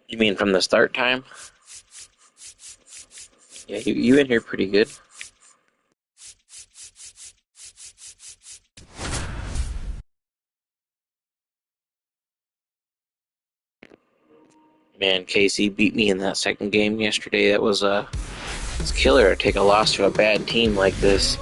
You mean from the start time? Yeah, you in here pretty good. Man, Casey beat me in that second game yesterday. That was it's killer to take a loss to a bad team like this.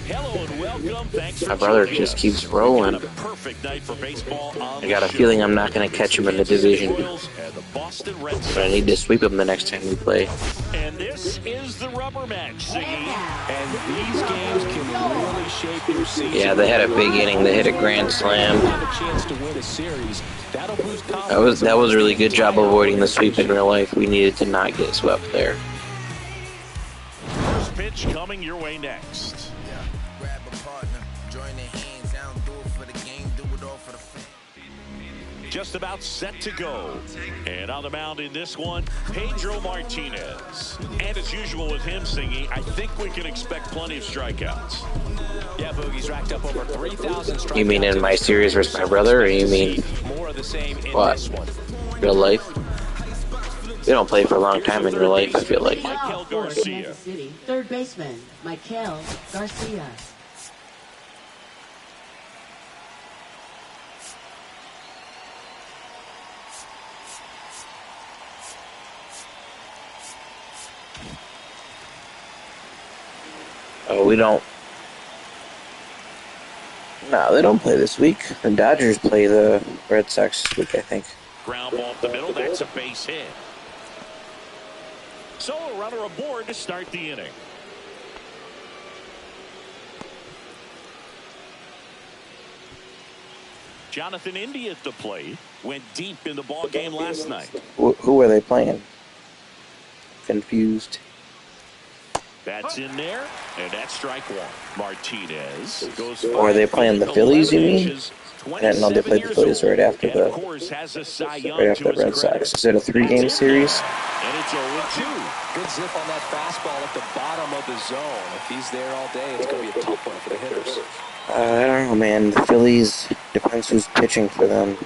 Hello and welcome. Thanks for My brother joining just us. keeps rolling. We've got a perfect night for baseball on I got a the show. feeling I'm not going to catch him in the division, Royals and the Boston Red Sox. but I need to sweep him the next time we play. And this is the rubber match, Siggy. And these games can really shape your season. Yeah, they had a big inning. They hit a grand slam. That was a really good job avoiding the sweep in real life. We needed to not get swept there. First pitch coming your way next. Just about set to go. And on the mound in this one, Pedro Martinez. And as usual with him, Singy, I think we can expect plenty of strikeouts. Yeah, Boogie's racked up over 3,000 strikeouts. You mean in my series versus my brother, or you mean more of the same in what? This one. Real life? We don't play for a long time in real life, I feel like. Michael Garcia. Kansas City, third baseman, Michael Garcia. Oh, we don't. No, they don't play this week. The Dodgers play the Red Sox this week, I think. Ground ball up the middle. That's a base hit. So a runner aboard to start the inning. Jonathan India at the plate. Went deep in the ball game last night. Who are they playing? Confused. That's in there, and that's strike one. Martinez goes. Or are they playing the Phillies, you mean? I didn't know they played the Phillies right after the Red Sox. Is it a 3-game series? And it's 0-2. Good zip on that fastball at the bottom of the zone. If he's there all day, it's going to be a tough one for the hitters. I don't know, man. The Phillies, depends who's pitching for them.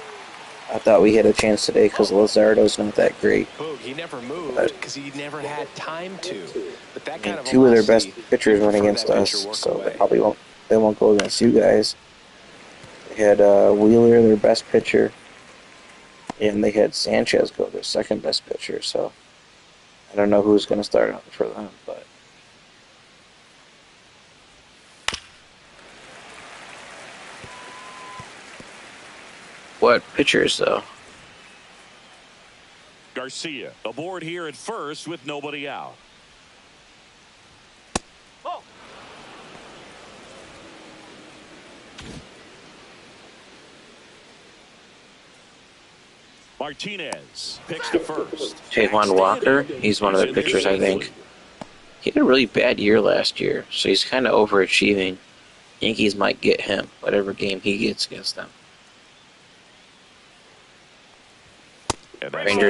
I thought we had a chance today because Luzardo's not that great. He never moved because he never had time to. But that kind of two of their best pitchers went against us, so they won't go against you guys. They had Wheeler, their best pitcher, and they had Sanchez go, their second best pitcher. So I don't know who's going to start out for them, but. What pitchers, though? Garcia aboard here at first with nobody out. Oh. Martinez picks to first. Taijuan Walker, he's one of the pitchers, I think. He had a really bad year last year, so he's kind of overachieving. Yankees might get him, whatever game he gets against them. Ranger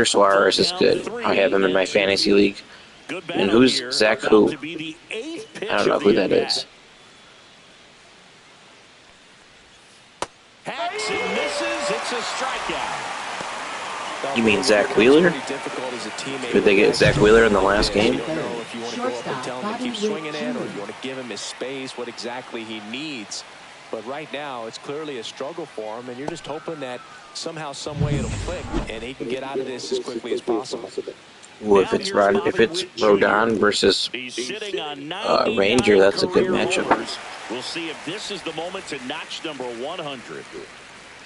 Suarez is good. I have him in my fantasy league. And who's Zach who? I don't know who that is. Hacks and misses. It's a strikeout. You mean Zach Wheeler? Did they get Zach Wheeler in the last game? You don't know if you want to go up and tell him to keep swinging in, or you want to give him his space, what exactly he needs. But right now, it's clearly a struggle for him, and you're just hoping that somehow, some way it'll click, and he can get out of this as quickly as possible. Well, if it's Rodon versus Ranger, that's a good matchup. We'll see if this is the moment to notch number 100.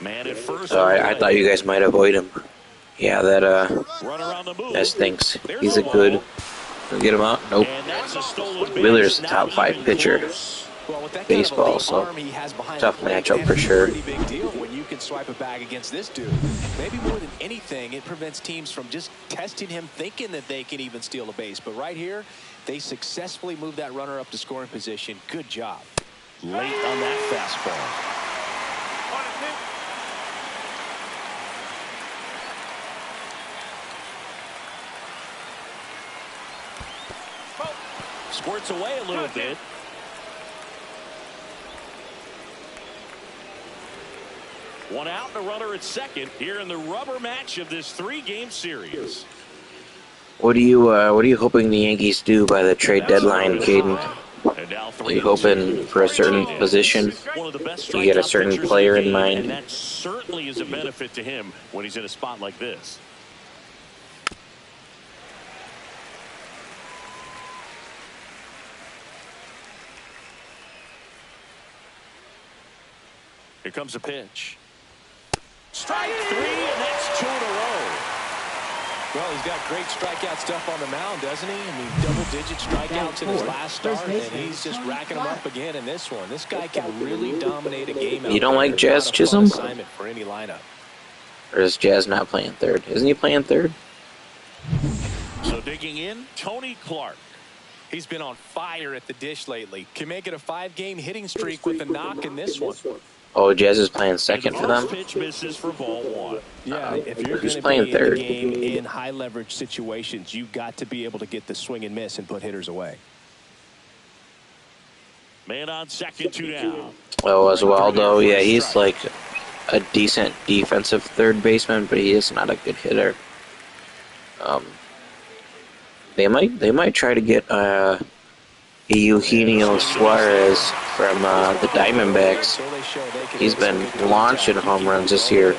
Man at first. I thought you guys might avoid him. Yeah, that stinks. He's a good. Get him out? Nope. Wheeler's a top 5 pitcher. Baseball, so tough matchup for sure. Big deal when you can swipe a bag against this dude. Maybe more than anything, it prevents teams from just testing him, thinking that they can even steal a base. But right here, They successfully moved that runner up to scoring position. Good job. Late on that fastball. Squirts away a little bit. One out and a runner at second here in the rubber match of this 3-game series. What are you hoping the Yankees do by the trade deadline, Caden? Are you hoping for a certain position? You get a certain player in mind? And that certainly is a benefit to him when he's in a spot like this. Here comes a pitch. Strike 3, and that's 2 in a row. Well, he's got great strikeout stuff on the mound, doesn't he? I mean, double-digit strikeouts in his last start, and he's just racking them up again in this one. This guy can really dominate a game. You don't like Jazz Chisholm? Assignment for any lineup. Or is Jazz not playing third? Isn't he playing third? So digging in, Tony Clark. He's been on fire at the dish lately. Can make it a 5-game hitting streak with a knock in this one. Oh, Jazz is playing second for them? Pitch misses for ball 1. Yeah, if you're going to playing be third? in the game in high-leverage situations, you've got to be able to get the swing and miss and put hitters away. Man on second, 2 down. Oh, Oswaldo, yeah, he's like a decent defensive third baseman, but he is not a good hitter. They might try to get Eugenio Suarez from the Diamondbacks. He's been launching home runs this year.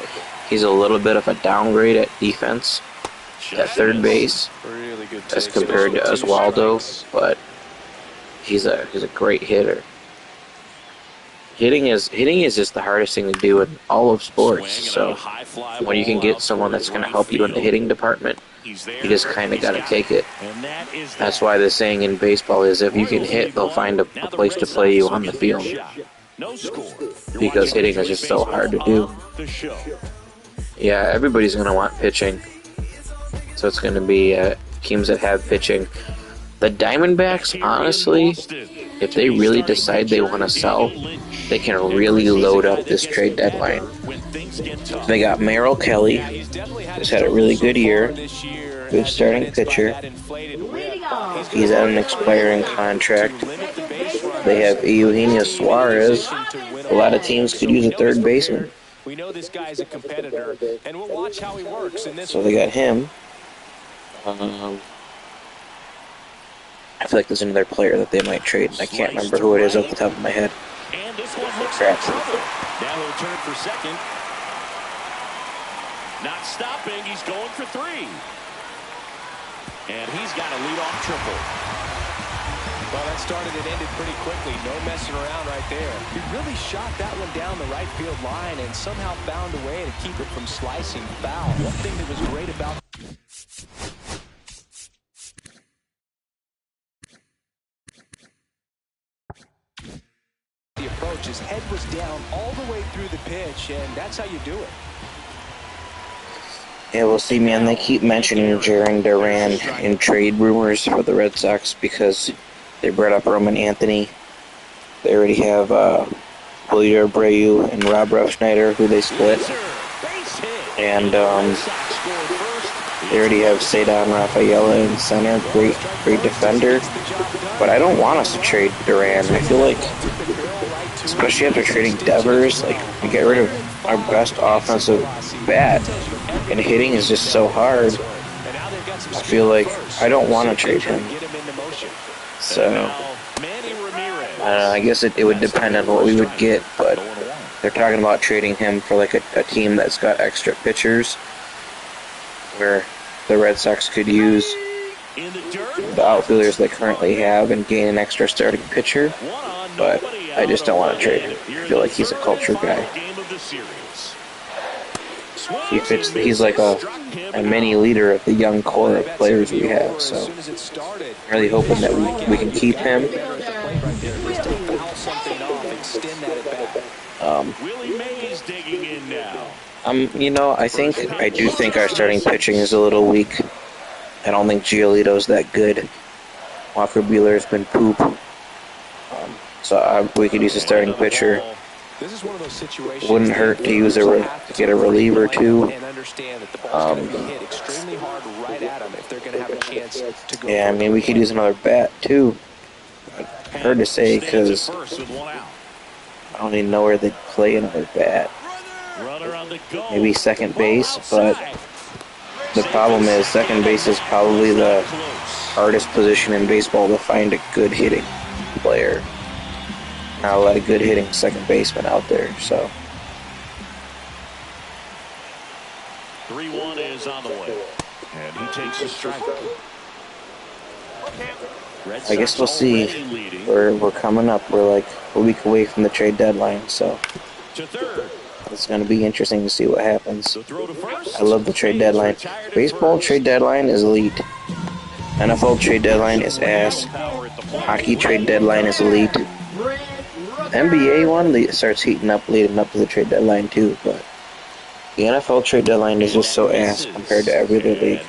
He's a little bit of a downgrade at defense at third base as compared to Oswaldo, but he's a great hitter. Hitting is just the hardest thing to do in all of sports. So when you can get someone that's going to help you in the hitting department, you just kind of got to take it. That's why the saying in baseball is, if you can hit, they'll find a place to play you on the field. Because hitting is just so hard to do. Yeah, everybody's going to want pitching. So it's going to be teams that have pitching. The Diamondbacks, honestly, if they really decide they want to sell, they can really load up this trade deadline. They got Merrill Kelly, who's had a really good year, good starting pitcher. He's at an expiring contract. They have Eugenio Suarez. A lot of teams could use a third baseman. We know this guy is a competitor, and we'll watch how he works in this. So they got him. I feel like there's another player that they might trade. I can't remember who it is off the top of my head. And this one looks Crap. now he'll turn for second. Not stopping. He's going for 3. And he's got a leadoff triple. Well, that started and ended pretty quickly. No messing around right there. He really shot that one down the right field line and somehow found a way to keep it from slicing foul. One thing that was great about the approach, his head was down all the way through the pitch, and that's how you do it. Yeah, we'll see, man. They keep mentioning Jarren Duran in trade rumors for the Red Sox because they brought up Roman Anthony. They already have Julio Abreu and Rob Refsnyder, who they split. And they already have Cedar Rafaela in center, great defender. But I don't want us to trade Duran. I feel like, especially after trading Devers, like, we get rid of our best offensive bat, and hitting is just so hard. I feel like I don't want to trade him. So, I guess it would depend on what we would get, but they're talking about trading him for like a team that's got extra pitchers, where the Red Sox could use the outfielders they currently have and gain an extra starting pitcher, but I just don't want to trade him. I feel like he's a culture guy. He's like a mini leader of the young core of players we have, so I'm really hoping that we can keep him. I do think our starting pitching is a little weak. I don't think Giolito's that good. Walker Buehler's been poop. So we could use a starting pitcher. This is one of those situations. Wouldn't hurt to use to get a reliever too. And understand that the ball's going to be hit extremely hard right at them if they're going to have a chance to go. Yeah, I mean we could use another bat too. Hard to say because I don't even know where they'd play another bat. Maybe second base, but the problem is second base is probably the hardest position in baseball to find a good hitting player. Not a lot of good hitting second basemen out there, so. 3-1 is on the way, and he takes a strike. I guess we'll see. We're coming up. We're like a week away from the trade deadline, so it's going to be interesting to see what happens. I love the trade deadline. Baseball trade deadline is elite. NFL trade deadline is ass. Hockey trade deadline is elite. NBA one starts heating up leading up to the trade deadline too, but the NFL trade deadline is just so ass compared to every other league.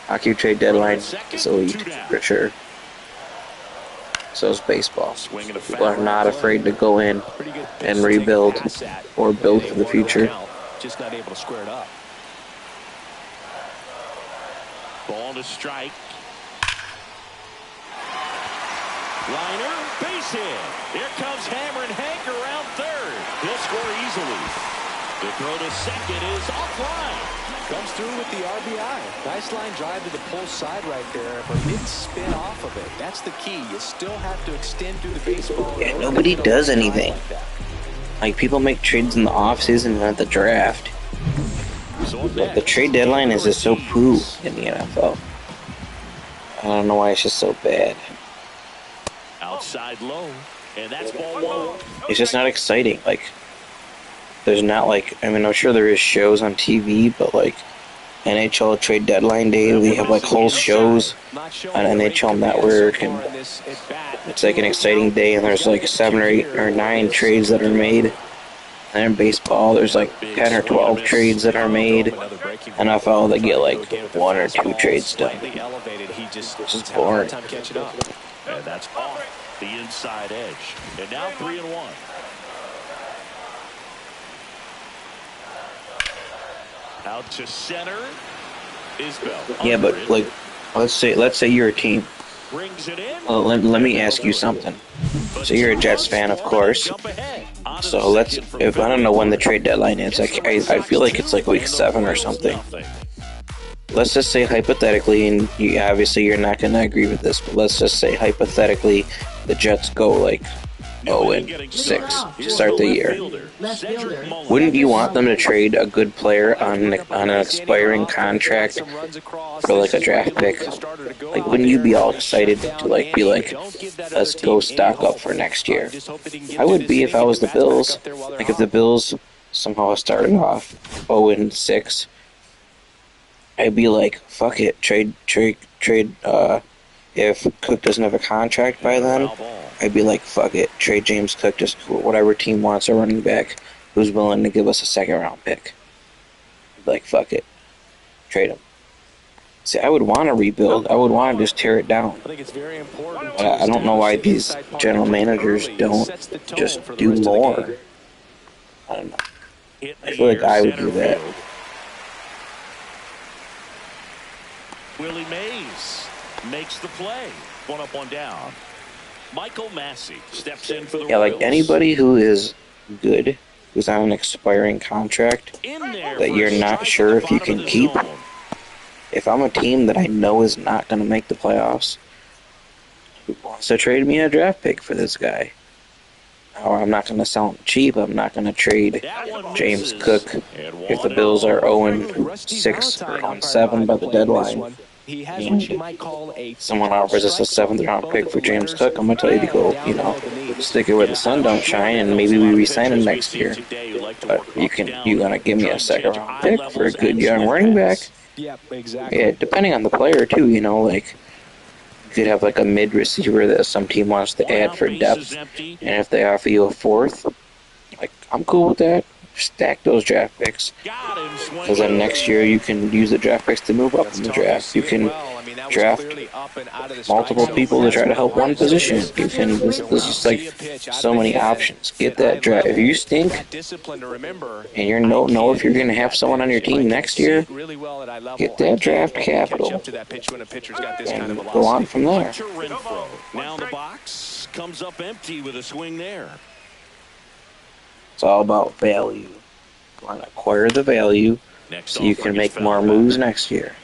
Hockey trade deadline is elite for sure. So is baseball. People are not afraid to go in and rebuild or build for the future. Just not able to square it up. Ball to strike. Liner, base hit. Here comes Hammer and Hank around third. He'll score easily. The throw to second is offline. Comes through with the RBI. Nice line drive to the pull side right there, but didn't spin off of it. That's the key. You still have to extend through the baseball. Yeah, nobody does anything. Like, people make trades in the offseason and at the draft. Like, the trade deadline is just so poo in the NFL. I don't know why it's just so bad. Outside low, and that's ball 1. It's just not exciting. Like, there's not like, I mean, I'm sure there is shows on TV, but like NHL trade deadline day, we have like whole shows on NHL Network, and it's like an exciting day, and there's like 7 or 8 or 9 trades that are made. And in baseball, there's like 10 or 12 trades that are made. NFL, they get like 1 or 2 trades done. This is boring. And that's off the inside edge. And now 3-1. Out to center is Bell. Yeah, but like, let's say you're a team. Brings it in. Let me ask you something. So you're a Jets fan, of course. So I don't know when the trade deadline is. I feel like it's like week 7 or something. Let's just say hypothetically, and obviously you're not going to agree with this, but let's just say hypothetically the Jets go like 0-6 to start the year. Wouldn't you want them to trade a good player on an expiring contract for like a draft pick? Like, wouldn't you be all excited to like be like, let's go stock up for next year? I would be if I was the Bills. Like, if the Bills somehow started off 0-6, I'd be like, fuck it, trade. If Cook doesn't have a contract by then, I'd be like, fuck it, trade James Cook, just whatever team wants a running back who's willing to give us a 2nd-round pick. I'd be like, fuck it, trade him. See, I would want to rebuild. I would want to just tear it down. But I don't know why these general managers don't just do more. I don't know. I feel like I would do that. Willie Mays makes the play. 1 up, 1 down. Michael Massey steps in for the Royals. Like anybody who is good, who's on an expiring contract that you're not sure if you can keep. If I'm a team that I know is not going to make the playoffs, who wants to trade me a draft pick for this guy? Or I'm not going to sell him cheap. I'm not going to trade James Cook if the Bills are 0-6 or 0-7 by the deadline. And someone offers us a 7th-round pick for James Cook, I'm going to tell you to go, stick it where the sun don't shine, and maybe we re-sign him next year. But you're going to give me a 2nd-round pick for a good young running back? Yeah, depending on the player, too, like, you could have like a mid receiver that some team wants to add for depth, and if they offer you a 4th, like, I'm cool with that. Stack those draft picks, because then next year you can use the draft picks to move up in the draft. You can draft multiple people to try to help one position. You can. There's just like so many options. Get that draft. If you stink, and you don't know if you're going to have someone on your team next year, get that draft capital and go on from there. Now in the box, comes up empty with a swing there. It's all about value. You want to acquire the value so you can make more moves next year.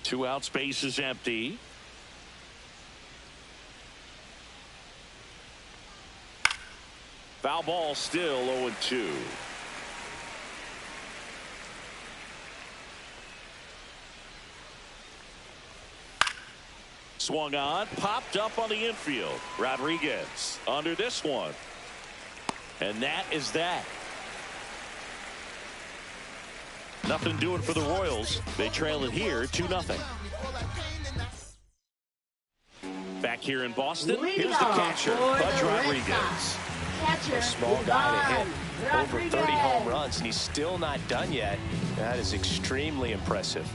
2 out, space is empty. Foul ball, still 0-2. Swung on, popped up on the infield. Rodriguez under this one. And that is that. Nothing doing for the Royals. They trail it here 2-0. Back here in Boston, here's the catcher, Bud Rodriguez. A small guy to hit over 30 home runs, and he's still not done yet. That is extremely impressive.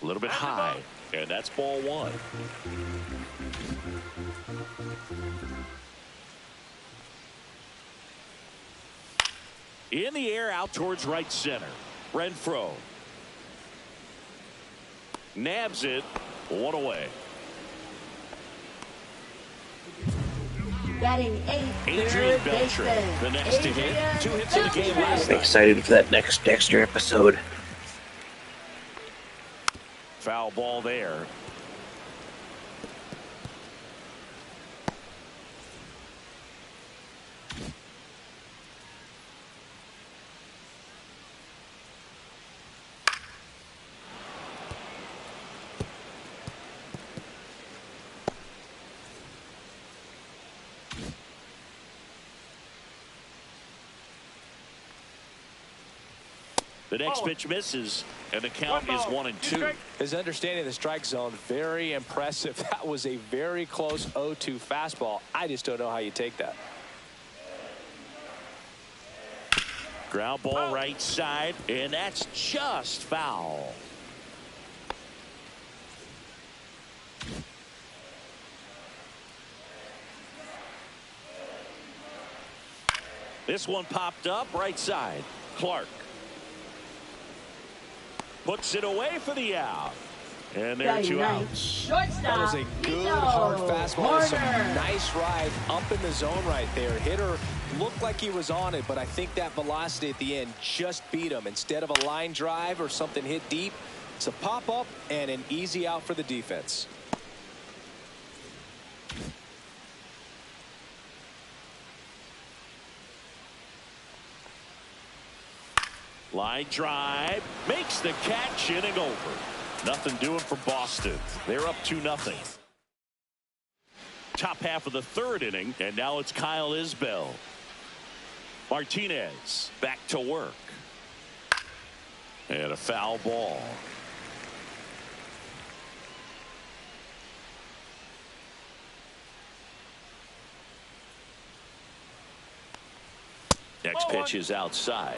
A little bit high, and that's ball 1. In the air, out towards right center. Renfroe nabs it, 1 away. Batting 8th, Adrian Beltre, the next to hit. 2 hits in the game last I'm night. excited for that next Dexter episode. Foul ball there. The next pitch misses, and the count is 1-2. His understanding of the strike zone, very impressive. That was a very close 0-2 fastball. I just don't know how you take that. Ground ball right side, and that's just foul. This one popped up right side. Clark puts it away for the out. And there are 2 outs. That was a good hard fastball with some nice ride up in the zone right there. Hitter looked like he was on it, but I think that velocity at the end just beat him. Instead of a line drive or something hit deep, it's a pop up and an easy out for the defense. Line drive, makes the catch, inning over. Nothing doing for Boston. They're up 2-0. Top half of the 3rd inning, and now it's Kyle Isbell. Martinez back to work. And a foul ball. Next pitch is outside.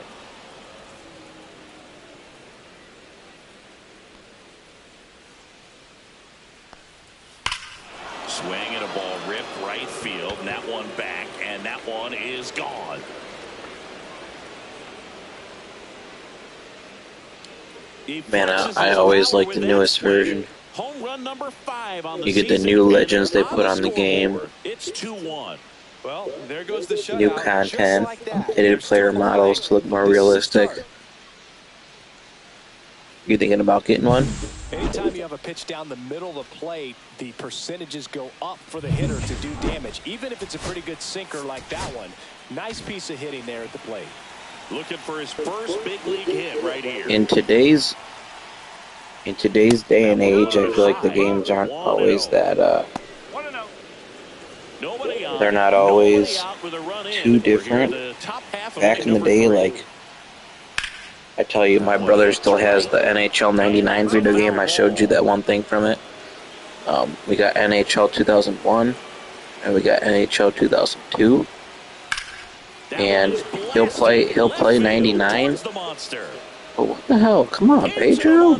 Swing and a ball ripped right field, and that one back, and that one is gone. Man, I always like the newest version. Home run number 5 on the You get the new legends they put on the game. It's 2-1. Well, there goes the shutout. New content, updated player models to look more realistic. You thinking about getting one? Anytime you have a pitch down the middle of the plate, the percentages go up for the hitter to do damage, even if it's a pretty good sinker like that one. Nice piece of hitting there at the plate. Looking for his first big league hit right here. In today's day and age, I feel like the games aren't always that they're not always too different. Back in the day, like, I tell you, my brother still has the NHL 99 video game. I showed you that one thing from it. We got NHL 2001, and we got NHL 2002. and he'll play 99. But what the hell? Come on, Pedro.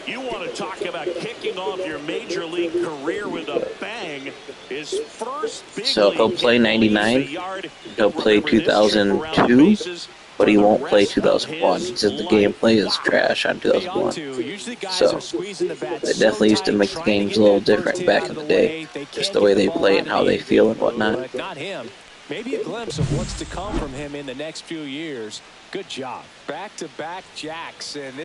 You want to talk about kicking off your major league career with a bang? His first big So he'll play 99. He'll play 2002, but he won't play 2001. He said the gameplay is trash on 2001. So they definitely used to make the games a little different back in the day, just the way they play and how they feel and whatnot. Not him. Maybe a glimpse of what's to come from him in the next few years. Good job. Back-to-back jacks. And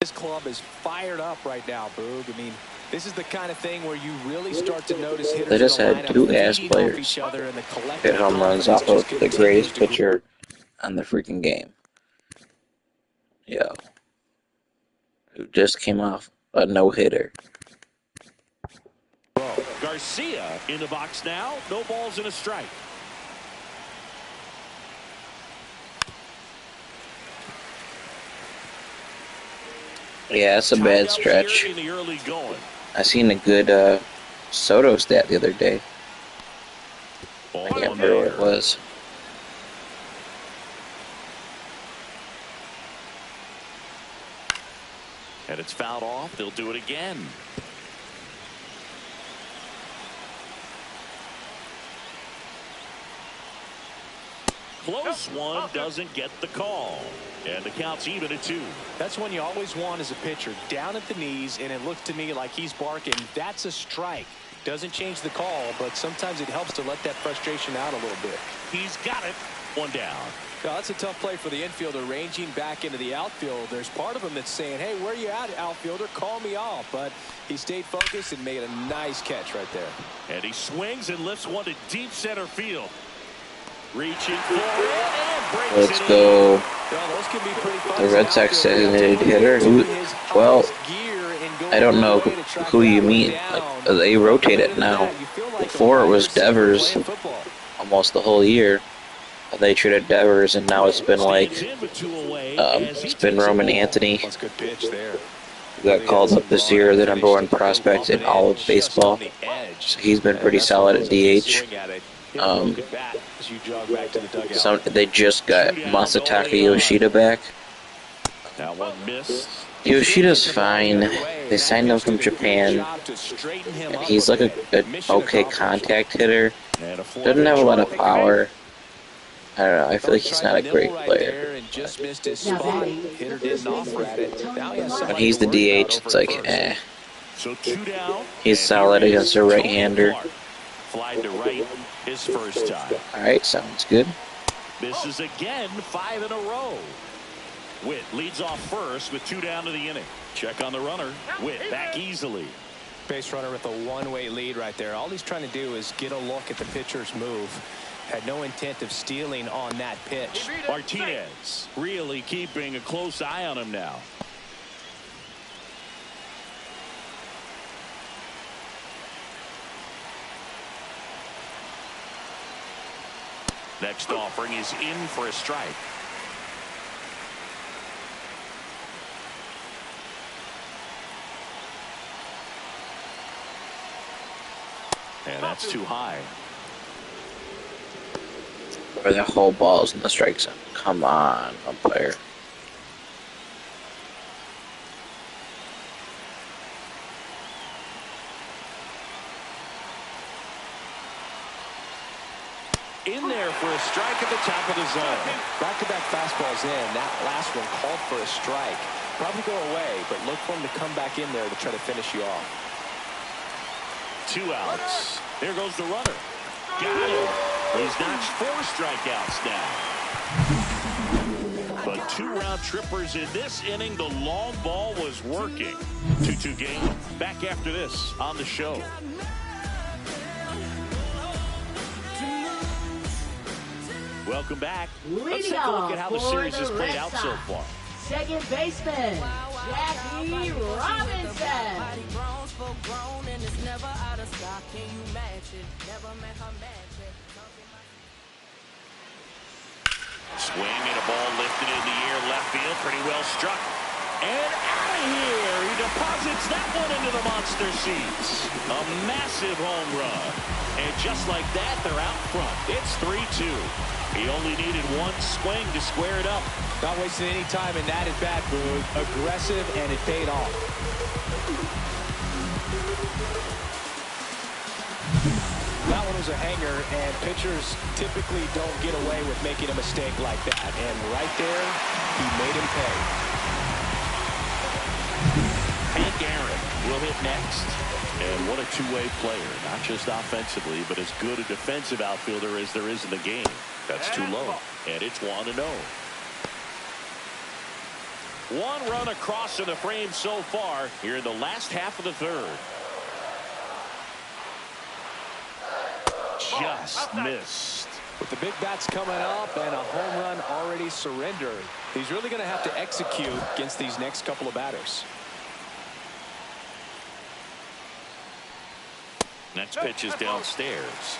this club is fired up right now, Boog. I mean, this is the kind of thing where you really start to notice hitters. They just had two ass players hit home runs off of the greatest pitcher on the freaking game. Yo. Who just came off a no-hitter. Garcia in the box now. No balls and a strike. Yeah, it's a bad stretch. I seen a good Soto stat the other day. I can't remember what it was. And it's fouled off. They'll do it again. Close one, doesn't get the call. And the count's even at 2. That's one you always want as a pitcher. Down at the knees, and it looks to me like he's barking. That's a strike. Doesn't change the call, but sometimes it helps to let that frustration out a little bit. He's got it. One down. Now, that's a tough play for the infielder, ranging back into the outfield. There's part of him that's saying, hey, where you at, outfielder? Call me off. But he stayed focused and made a nice catch right there. And he swings and lifts one to deep center field. Reaching for it and breaks Let's it go. Well, The Red Sox designated hitter. Well, I don't know who you mean. Like, they rotate it now. Before it was Devers almost the whole year. They traded Devers, and now it's been like it's been Roman Anthony. Who got called up this year, the #1 prospect in all of baseball. So he's been pretty solid at DH. They just got Masataka Yoshida back. Yoshida's fine. They signed him from Japan. And he's like an okay contact hitter. Doesn't have a lot of power. I don't know. I feel like he's not a great player. When he's the DH, it's like, eh. He's solid against a right-hander. Fly to right his first time. Alright, sounds good. Misses again, 5 in a row. Witt leads off first with 2 down to the inning. Check on the runner. Witt back easily. Base runner with a one-way lead right there. All he's trying to do is get a look at the pitcher's move. Had no intent of stealing on that pitch. Martinez really keeping a close eye on him now. Next offering is in for a strike. And that's too high. Or that whole ball's in the strike zone. Come on, umpire. In there for a strike at the top of the zone. Back-to-back fastballs in. That last one called for a strike. Probably go away, but look for him to come back in there to try to finish you off. 2 outs. There goes the runner. Got him. He's notched 4 strikeouts now. But 2 round trippers in this inning. The long ball was working. 2-2 game. Back after this on the show. Welcome back. Let's take a look at how the series has played out so far. Second baseman, Jackie Robinson. Swing and a Lifted in the air, left field, pretty well struck. And out of here, he deposits that one into the monster seats. A massive home run. And just like that, they're out front. It's 3-2. He only needed one swing to square it up. Not wasting any time in that at-bat, Boog. Aggressive, and it paid off. That one was a hanger, and pitchers typically don't get away with making a mistake like that. And right there, he made him pay. Hank Aaron will hit next. And what a two-way player, not just offensively, but as good a defensive outfielder as there is in the game. That's too low, and it's 1-0. One run across in the frame so far here in the last half of the third. Just missed. With the big bats coming up and a home run already surrendered, he's really going to have to execute against these next couple of batters. Next pitch is downstairs.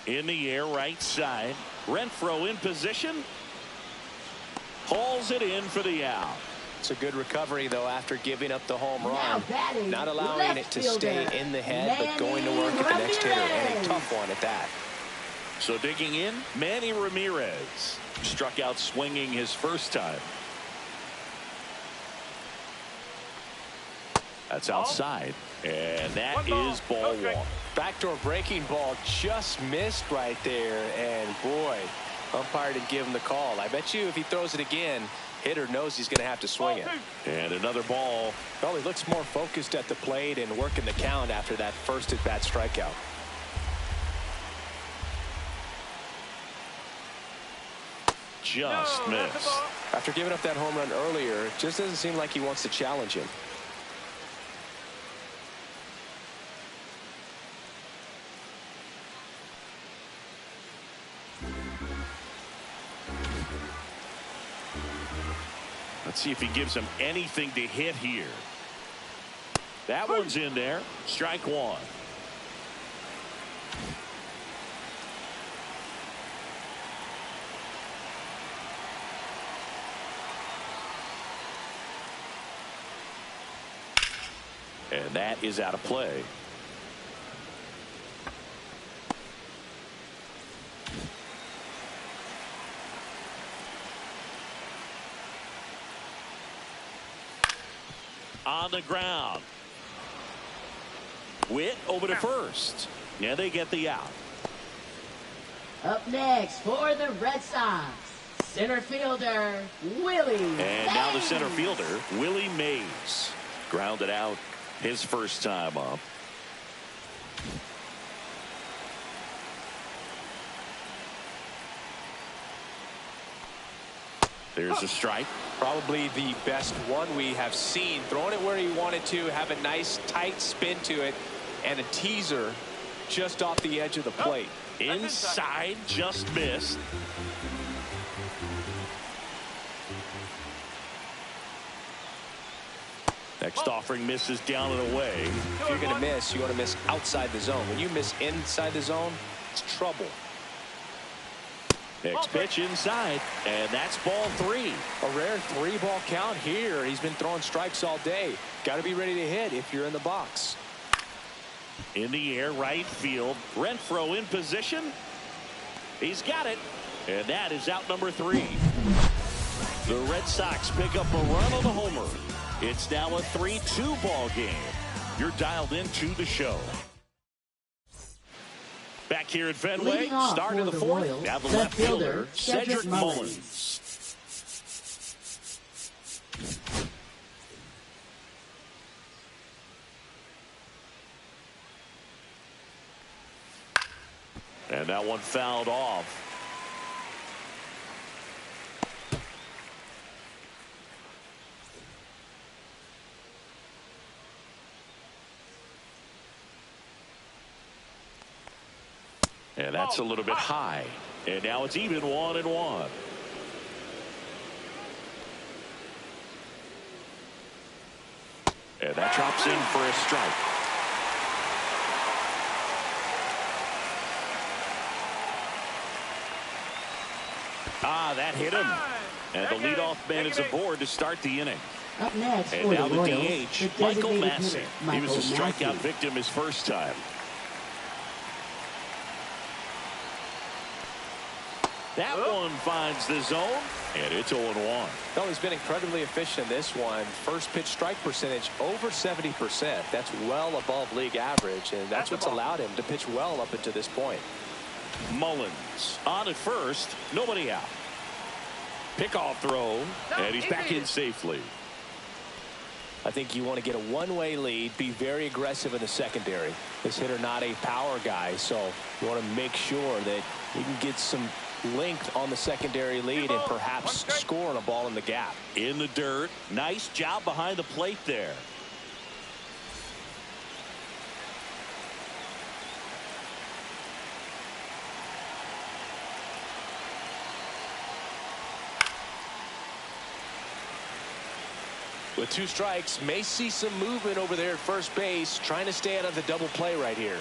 In the air, right side. Renfroe in position. Hauls it in for the out. It's a good recovery, though, after giving up the home run. Not allowing it to stay in the head, but going to work at the next hitter, and a tough one at that. So digging in, Manny Ramirez. Struck out swinging his first time. That's outside. And that is ball one. Backdoor breaking ball just missed right there. And boy, umpire didn't give him the call. I bet you if he throws it again, hitter knows he's going to have to swing it. And another ball. Well, he looks more focused at the plate and working the count after that first at-bat strikeout. Just missed. After giving up that home run earlier, it just doesn't seem like he wants to challenge him. Let's see if he gives him anything to hit here. That one's in there. Strike one. And that is out of play. On the ground. Witt over to first. Yeah, they get the out. Up next for the Red Sox, center fielder, Willie And Mays. now the center fielder, Willie Mays. Grounded out his first time up. There's a strike. Probably the best one we have seen. Throwing it where he wanted to, have a nice tight spin to it, and a teaser just off the edge of the plate. Inside, just missed. Next offering misses down and away. If you're going to miss, you want to miss outside the zone. When you miss inside the zone, it's trouble. Next pitch inside, and that's ball three. A rare 3-ball count here. He's been throwing strikes all day. Got to be ready to hit if you're in the box. In the air, right field. Renfroe in position. He's got it, and that is out number 3. The Red Sox pick up a run on the homer. It's now a 3-2 ball game. You're dialed into the show. Back here at Fenway, start of the fourth. Royals, Now the left fielder, Cedric Mullins. Mullins. And that one fouled off. And that's a little bit high. And now it's even 1-1. And that drops in for a strike. That hit him. And the leadoff man is aboard to start the inning. Up next And for now the the Royals, DH, the Michael designated Massey. hitter, He was a Michael strikeout Massey. victim his first time. That one finds the zone, and it's 0-1. Well, he's been incredibly efficient in this one. First pitch strike percentage over 70%. That's well above league average, and that's what's allowed him to pitch well up until this point. Mullins on at first, nobody out. Pickoff throw, and he's back in safely. I think you want to get a one-way lead, be very aggressive in the secondary. This hitter not a power guy, so you want to make sure that you can get some length on the secondary lead and perhaps scoring a ball in the gap. In the dirt, nice job behind the plate there. With 2 strikes, may see some movement over there at first base, trying to stay out of the double play right here.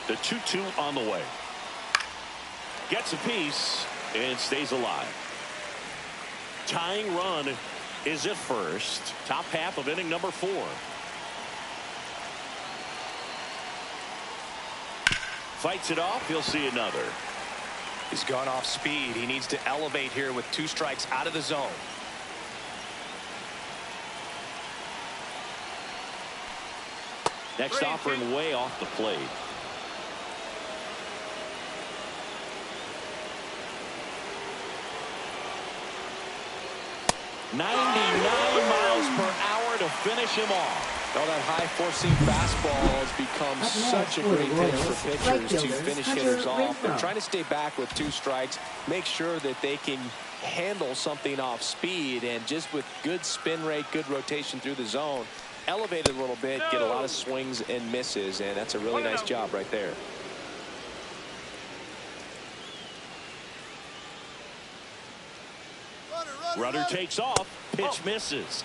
The 2-2 on the way. Gets a piece and stays alive. Tying run is at first. Top half of inning number 4. Fights it off. He'll see another. He's gone off speed. He needs to elevate here with 2 strikes out of the zone. Next offering way off the plate. .99 miles per hour to finish him off. Well, that high four-seam fastball has become such a great pitch for pitchers to finish hitters off. They're trying to stay back with 2 strikes, make sure that they can handle something off speed, and just with good spin rate, good rotation through the zone, elevate it a little bit, get a lot of swings and misses, and that's a really nice job right there. Runner takes off. Pitch misses.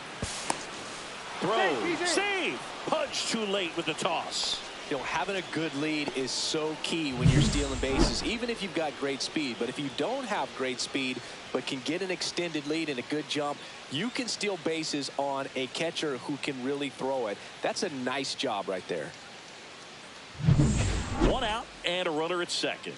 Throw. Save. Punch too late with the toss. You know, having a good lead is so key when you're stealing bases, even if you've got great speed. But if you don't have great speed but can get an extended lead and a good jump, you can steal bases on a catcher who can really throw it. That's a nice job right there. 1 out and a runner at second.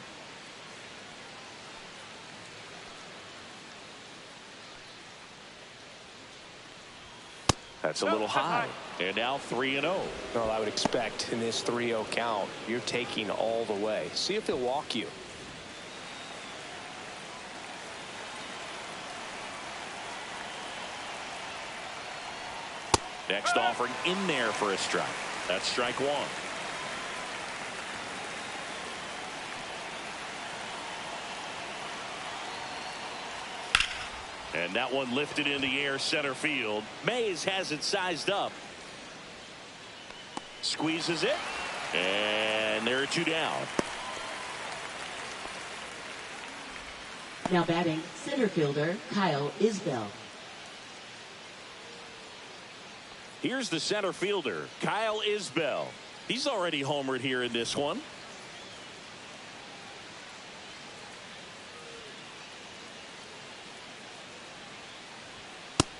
That's a little high. And now 3-0. Well, I would expect in this 3-0 count, you're taking all the way. See if they'll walk you. Next offering in there for a strike. That's strike 1. And that one lifted in the air center field. Mays has it sized up. Squeezes it. And there are 2 down. Now batting, center fielder Kyle Isbell. Here's the center fielder, Kyle Isbell. He's already homered here in this one.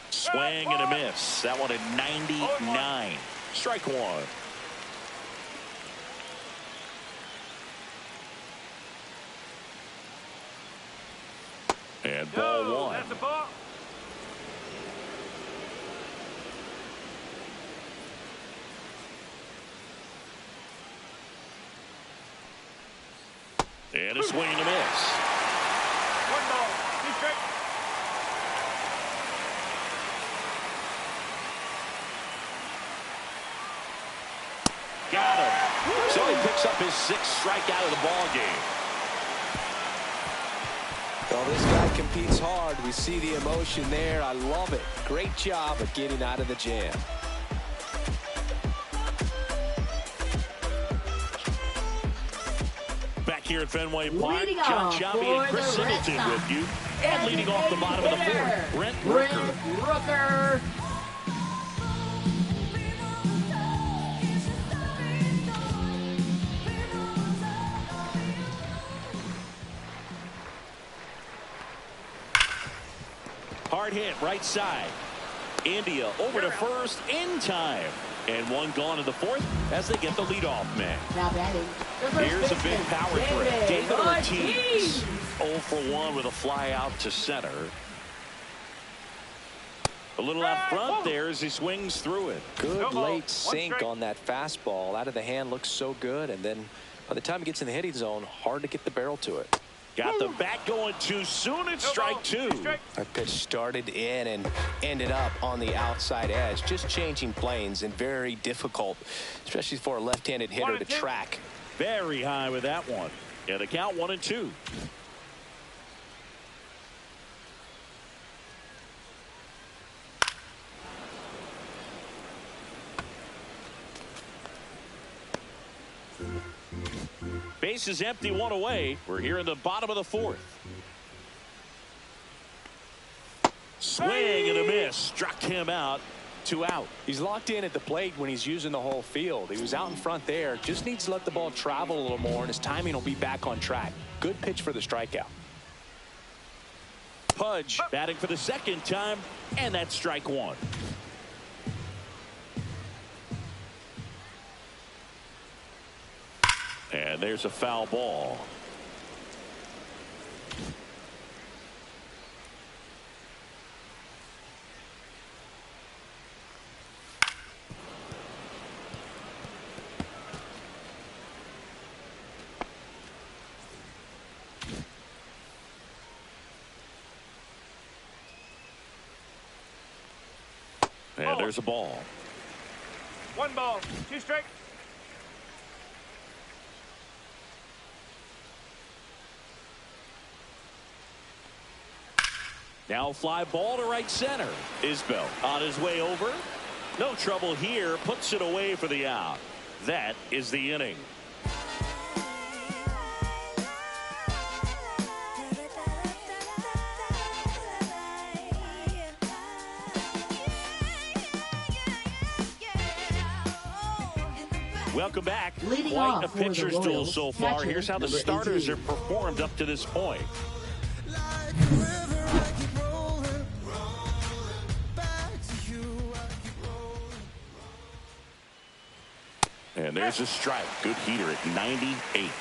Swing and a miss. That one at 99. Strike 1. And ball 1. That's a ball. And a swing and a miss. 1 ball. Got him. So he picks up his 6th strikeout of the ball game. Well, this guy competes hard. We see the emotion there. I love it. Great job of getting out of the jam. Back here at Fenway Park, John Shabby and Chris Singleton with you. And leading off the bottom of the 4th, Brent Rooker. Hard hit right side. India over to first in time. And one gone in the fourth as they get the leadoff man. Now batting. Here's a big power threat. David Ortiz. 0 for 1 with a fly out to center. A little out front there as he swings through it. Good late sink on that fastball. Out of the hand, looks so good. And then by the time he gets in the hitting zone, hard to get the barrel to it. Got the bat going too soon. It's strike two. That pitch started in and ended up on the outside edge. Just changing planes and very difficult, especially for a left-handed hitter to track. Very high with that one. And the count 1-2. Base is empty, one away. We're here in the bottom of the fourth. Swing and a miss. Struck him out. 2 out. He's locked in at the plate when he's using the whole field. He was out in front there. Just needs to let the ball travel a little more, and his timing will be back on track. Good pitch for the strikeout. Pudge batting for the second time, and that's strike one. And there's a foul ball. And there's a ball. 1 ball, 2 strikes. Now fly ball to right center. Isbell on his way over. No trouble here. Puts it away for the out. That is the inning. Welcome back. Leading Quite off a for the pitcher's duel Royals, so far. catcher, Here's how the number starters 18. have performed up to this point. And there's a strike. Good heater at 98.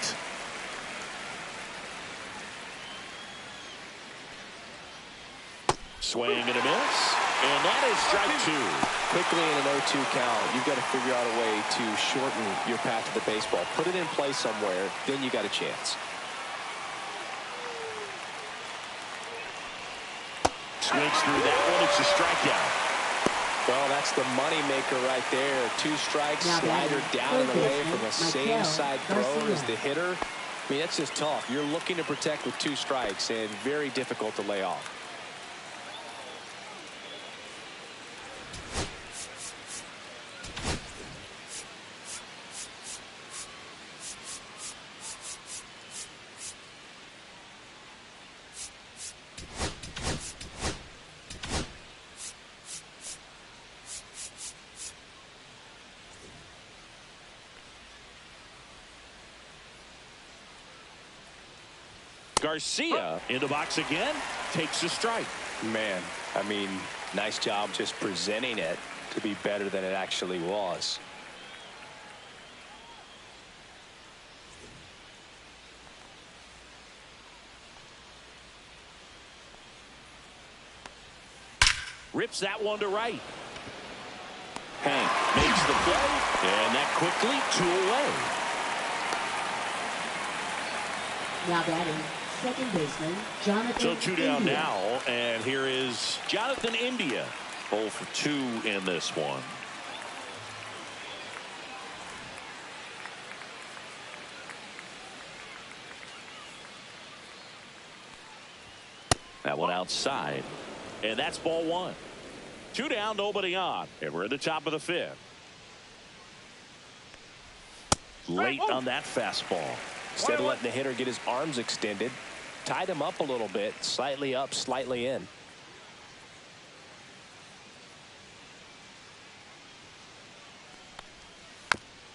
Swing and a miss. And that is strike two. Quickly in an 0-2 count, you've got to figure out a way to shorten your path to the baseball. Put it in play somewhere, then you got a chance. Swings through that one. It's a strikeout. Well, that's the money maker right there. 2 strikes, Now slider down and away from the same side throw Garcia. as the hitter. I mean, that's just tough. You're looking to protect with 2 strikes and very difficult to lay off. Garcia in the box again. Takes a strike. Man, I mean, nice job just presenting it to be better than it actually was. Rips that one to right. Hank makes the play. And that quickly 2 away. Now batting, second baseman, Jonathan So 2 down India. now, and here is Jonathan India. 0 for 2 in this one. That one outside, and that's ball 1. 2 down, nobody on, and we're at the top of the 5th. Late on that fastball. Instead of letting the hitter get his arms extended, tied him up a little bit, slightly up, slightly in.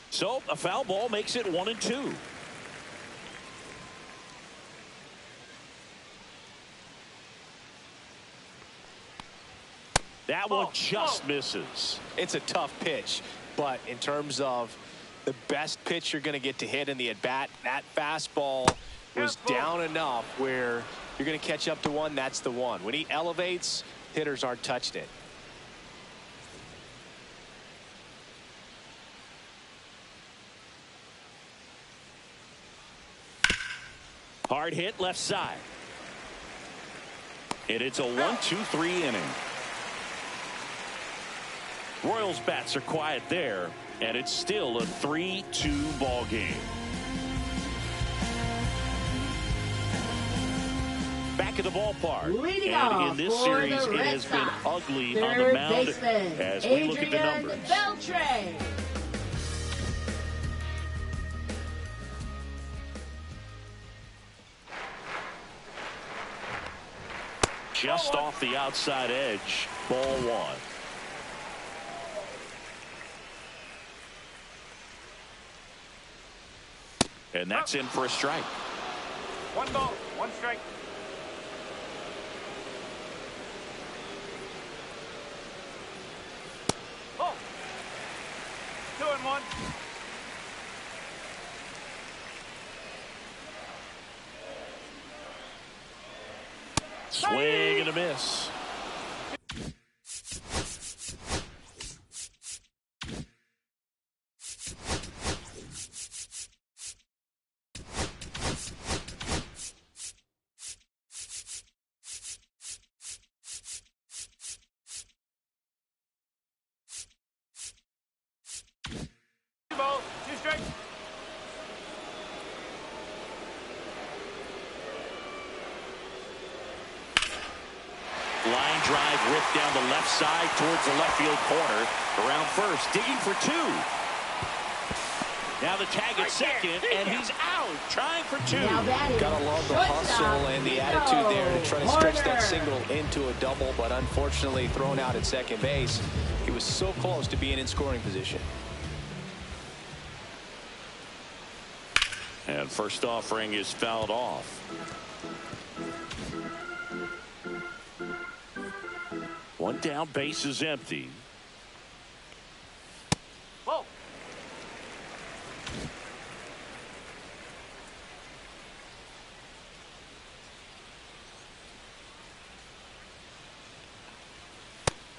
So a foul ball makes it 1-2. That one just misses. It's a tough pitch, but in terms of the best pitch you're going to get to hit in the at-bat, that fastball was down enough where you're going to catch up to one. That's the one. When he elevates, hitters aren't touching it. Hard hit left side. And it's a 1-2-3 inning. Royals bats are quiet there, and it's still a 3-2 ball game. Back at the ballpark, Leading and off in this for series the it Red has been Sox, ugly on the third mound baseman, as we look at the Adrian numbers. Beltre. Just off the outside edge, ball one. And that's in for a strike. 1 ball, 1 strike. Oh. 2-1. Swing and a miss. Ball, 2 strikes. Line drive ripped down the left side towards the left field corner. Around first, digging for 2. Now the tag at second, and he's out, trying for 2. Gotta love the hustle and the attitude there to try to stretch that single into a double, but unfortunately thrown out at second base. He was so close to being in scoring position. And first offering is fouled off. One down, base is empty. Whoa.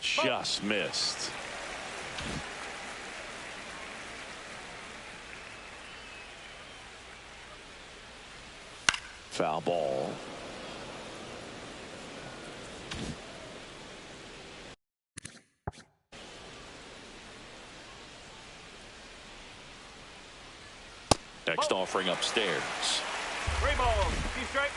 Just missed. Foul ball. Next offering upstairs. 3 balls, 2 strikes.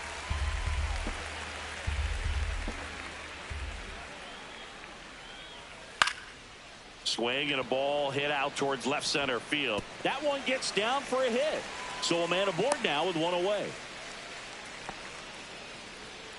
Swing and a ball hit out towards left center field. That one gets down for a hit. So a man aboard now with 1 away.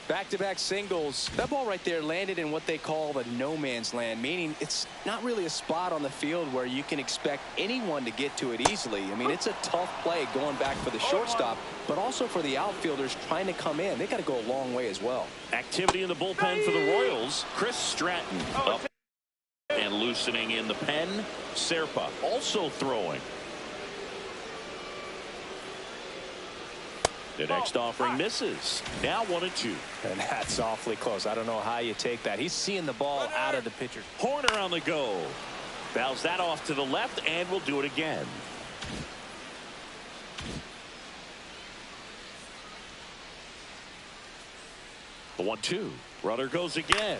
Back-to-back singles. That ball right there landed in what they call the no man's land, meaning it's not really a spot on the field where you can expect anyone to get to it easily. I mean, it's a tough play going back for the shortstop, but also for the outfielders trying to come in. They got to go a long way as well. Activity in the bullpen for the Royals. Chris Stratton up and loosening in the pen. Serpa also throwing. The next offering misses. Now 1-2. And that's awfully close. I don't know how you take that. He's seeing the ball out of the pitcher. Horner on the go. Fouls that off to the left and will do it again. The 1-2. Runner goes again.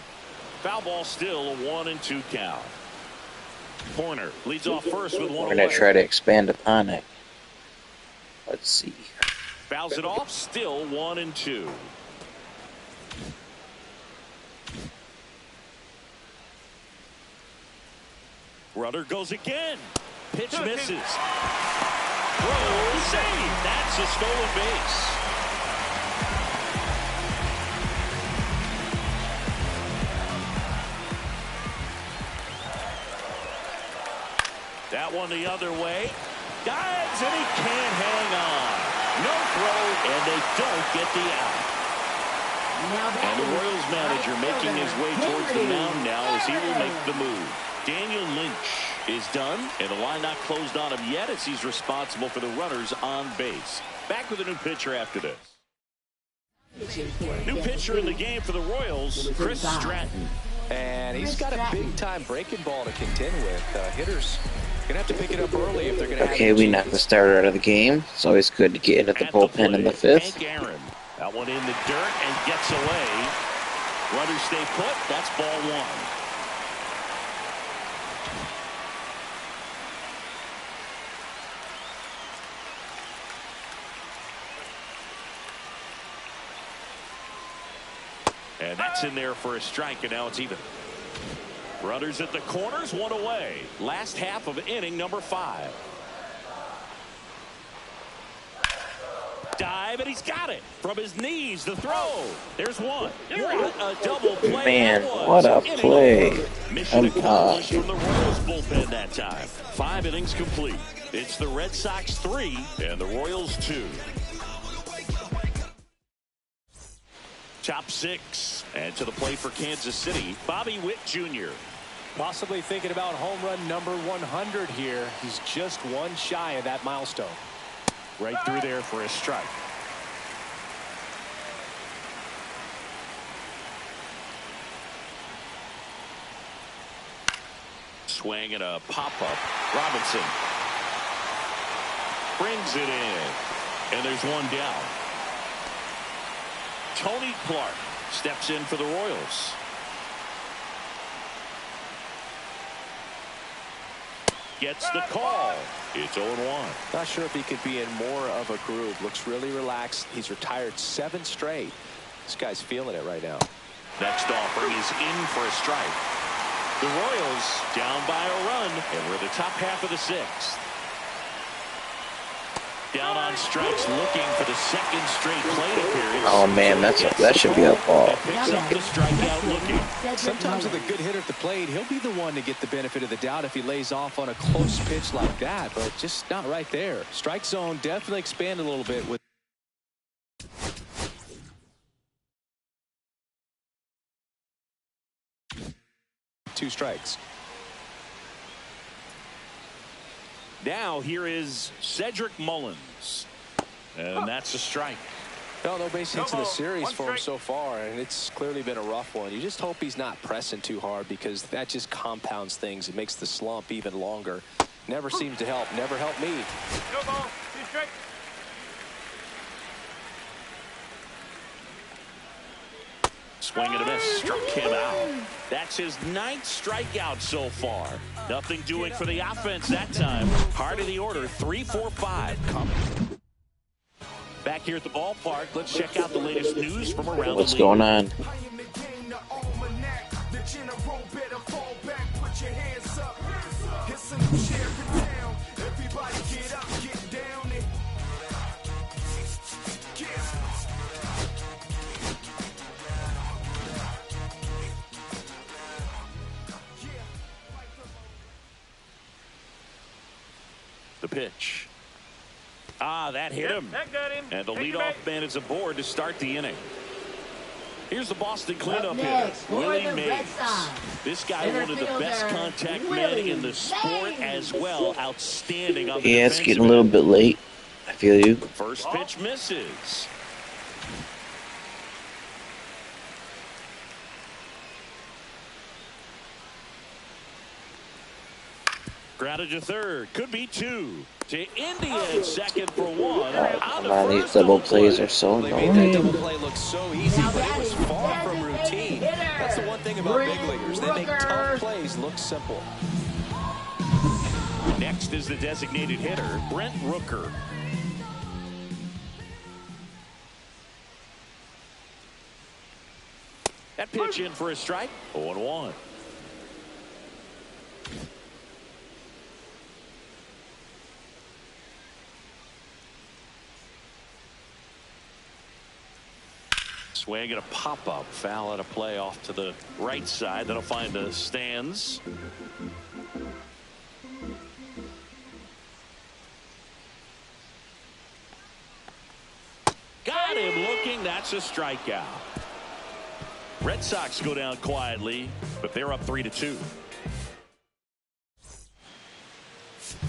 Foul ball, still a 1-2 count. Horner leads off first with 1 We're going to try to expand upon it. Let's see. Fouls it off, still 1-2. Runner goes again. Pitch misses. Throw save. That's a stolen base. That one the other way. Dives and he can't hang on. No throw, and they don't get the out. And the Royals manager making his way towards the mound now as he will make the move. Daniel Lynch is done, and the line not closed on him yet as he's responsible for the runners on base. Back with a new pitcher after this. New pitcher in the game for the Royals, Chris Stratton. And he's got a big-time breaking ball to contend with. Hitters going to have to pick it up early if they're going to have... Okay, we knocked the starter out of the game. It's always good to get into the bullpen in the fifth. Hank Aaron. That one in the dirt and gets away. Runners stay put. That's ball one. And that's in there for a strike, and now it's even. Runners at the corners, one away. Last half of inning number 5. Dive, and he's got it. From his knees, the throw. There's one. What a double play. Man, what a play. Mission accomplished from the Royals bullpen that time. 5 innings complete. It's the Red Sox 3 and the Royals 2. Top 6, and to the plate for Kansas City, Bobby Witt Jr. Possibly thinking about home run number 100 here. He's just one shy of that milestone. Right through there for a strike. Swing and a pop-up. Robinson brings it in, and there's one down. Tony Clark steps in for the Royals. Gets the call. It's 0-1. Not sure if he could be in more of a groove. Looks really relaxed. He's retired 7 straight. This guy's feeling it right now. Next offering is in for a strike. The Royals down by a run, and we're the top half of the 6th. Down on strikes, looking for the 2nd straight plate appearance. Oh man, that should be a ball. Picks up the strikeout looking. Sometimes with a good hitter at the plate, he'll be the one to get the benefit of the doubt if he lays off on a close pitch like that, but just not right there. Strike zone definitely expanded a little bit with 2 strikes. Now here is Cedric Mullins, and that's a strike. No base hits in the series for him so far, and it's clearly been a rough one. You just hope he's not pressing too hard, because that just compounds things. It makes the slump even longer. Never seems to help. Never helped me. No ball, 2 strikes. Swing and a miss, struck him out. That's his 9th strikeout so far. Nothing doing for the offense that time. Heart of the order, 3-4-5. Back here at the ballpark, let's check out the latest news from around the league. What's going on? The pitch. That hit him. That got him. And the leadoff man is aboard to start the inning. Here's the Boston cleanup Up hitter, next, for Willie the Mays. Red Sox, This guy, center one of the best fielder, contact men Willie in the sport as well. Mays. Outstanding on the Yeah, it's defensive getting a little end. bit late. I feel you. First pitch misses. Grounded to third. Could be 2. To India at second for 1. Come on, these double plays are so They made that double annoying. play look so easy, but it was far from routine. That's the one thing about big leaguers. They make tough plays look simple. Next is the designated hitter, Brent Rooker. That pitch in for a strike. 0-1. Swing and a pop-up. Foul at a play off to the right side. That'll find the stands. Got him looking. That's a strikeout. Red Sox go down quietly, but they're up 3-2.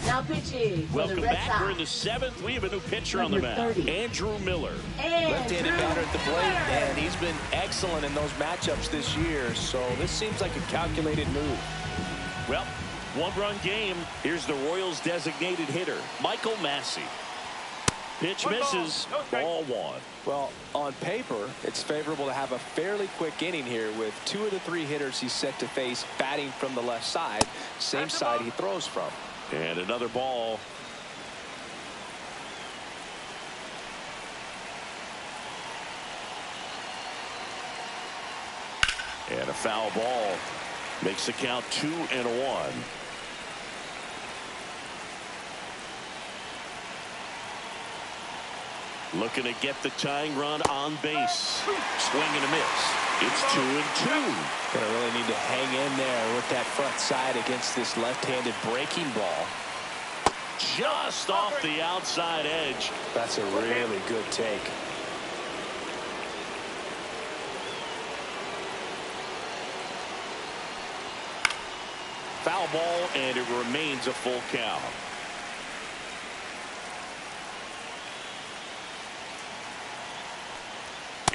Now pitching for the Welcome Red back. Sox. We're in the 7th. We have a new pitcher on the mound, 30. Andrew Miller. Left-handed batter at the plate, and he's been excellent in those matchups this year, so this seems like a calculated move. Well, one-run game. Here's the Royals' designated hitter, Michael Massey. Pitch misses, ball one. Well, on paper, it's favorable to have a fairly quick inning here with 2 of the 3 hitters he's set to face batting from the left side, same side he throws from. And another ball. And a foul ball makes the count 2-1. Looking to get the tying run on base. Swing and a miss. It's 2-2. Gonna really need to hang in there with that front side against this left-handed breaking ball. Just off the outside edge. That's a really good take. Foul ball, and it remains a full count.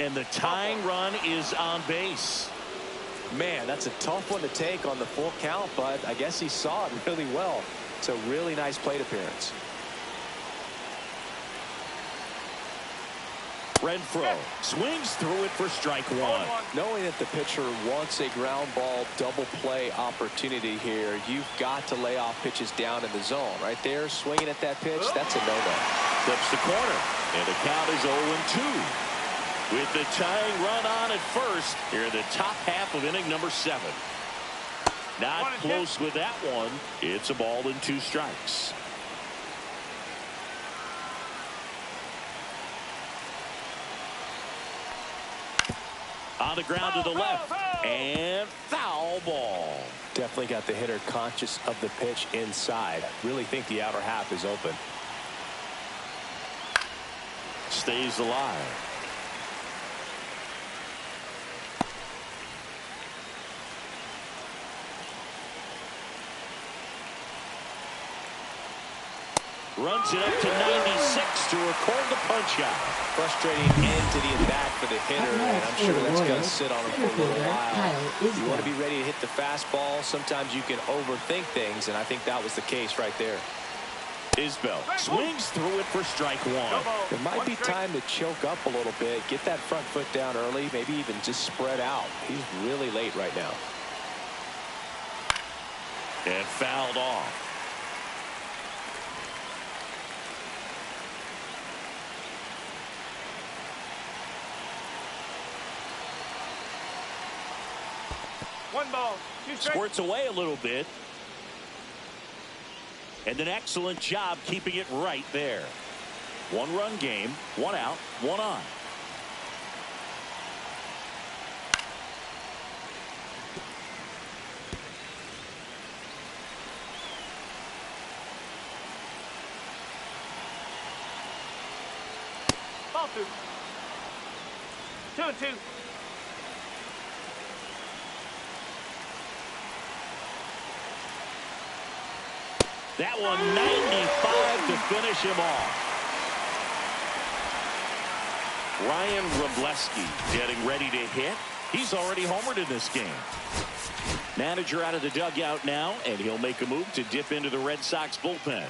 And the tying run is on base. Man, that's a tough one to take on the full count, but I guess he saw it really well. It's a really nice plate appearance. Renfroe swings through it for strike one. Knowing that the pitcher wants a ground ball double play opportunity here, you've got to lay off pitches down in the zone. Right there, swinging at that pitch, that's a no-no. Flips the corner, and the count is 0-2. With the tying run on at first, here in the top half of inning number 7. Not close with that one. It's a ball and 2 strikes. On the ground to the left, and foul ball. Definitely got the hitter conscious of the pitch inside. Really think the outer half is open. Stays alive. Runs it up to 96 to record the punch out. Frustrating end to the at-bat for the hitter, and I'm sure that's going to sit on him for a little while. You want to be ready to hit the fastball. Sometimes you can overthink things, and I think that was the case right there. Isbell swings through it for strike one. It might be time to choke up a little bit, get that front foot down early, maybe even just spread out. He's really late right now. And fouled off. One ball, 2 strikes. Squirts away a little bit. And an excellent job keeping it right there. 1-run game, 1 out, 1 on. Ball 2. 2-2. That one 95 to finish him off. Ryan Wrobleski getting ready to hit. He's already homered in this game. Manager out of the dugout now, and he'll make a move to dip into the Red Sox bullpen.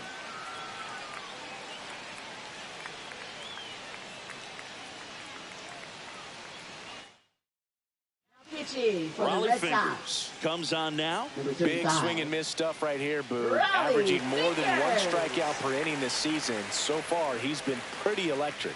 Raleigh Fingers comes on now. Big swing and miss stuff right here, Boo. Averaging more than 1 strikeout per inning this season. So far, he's been pretty electric.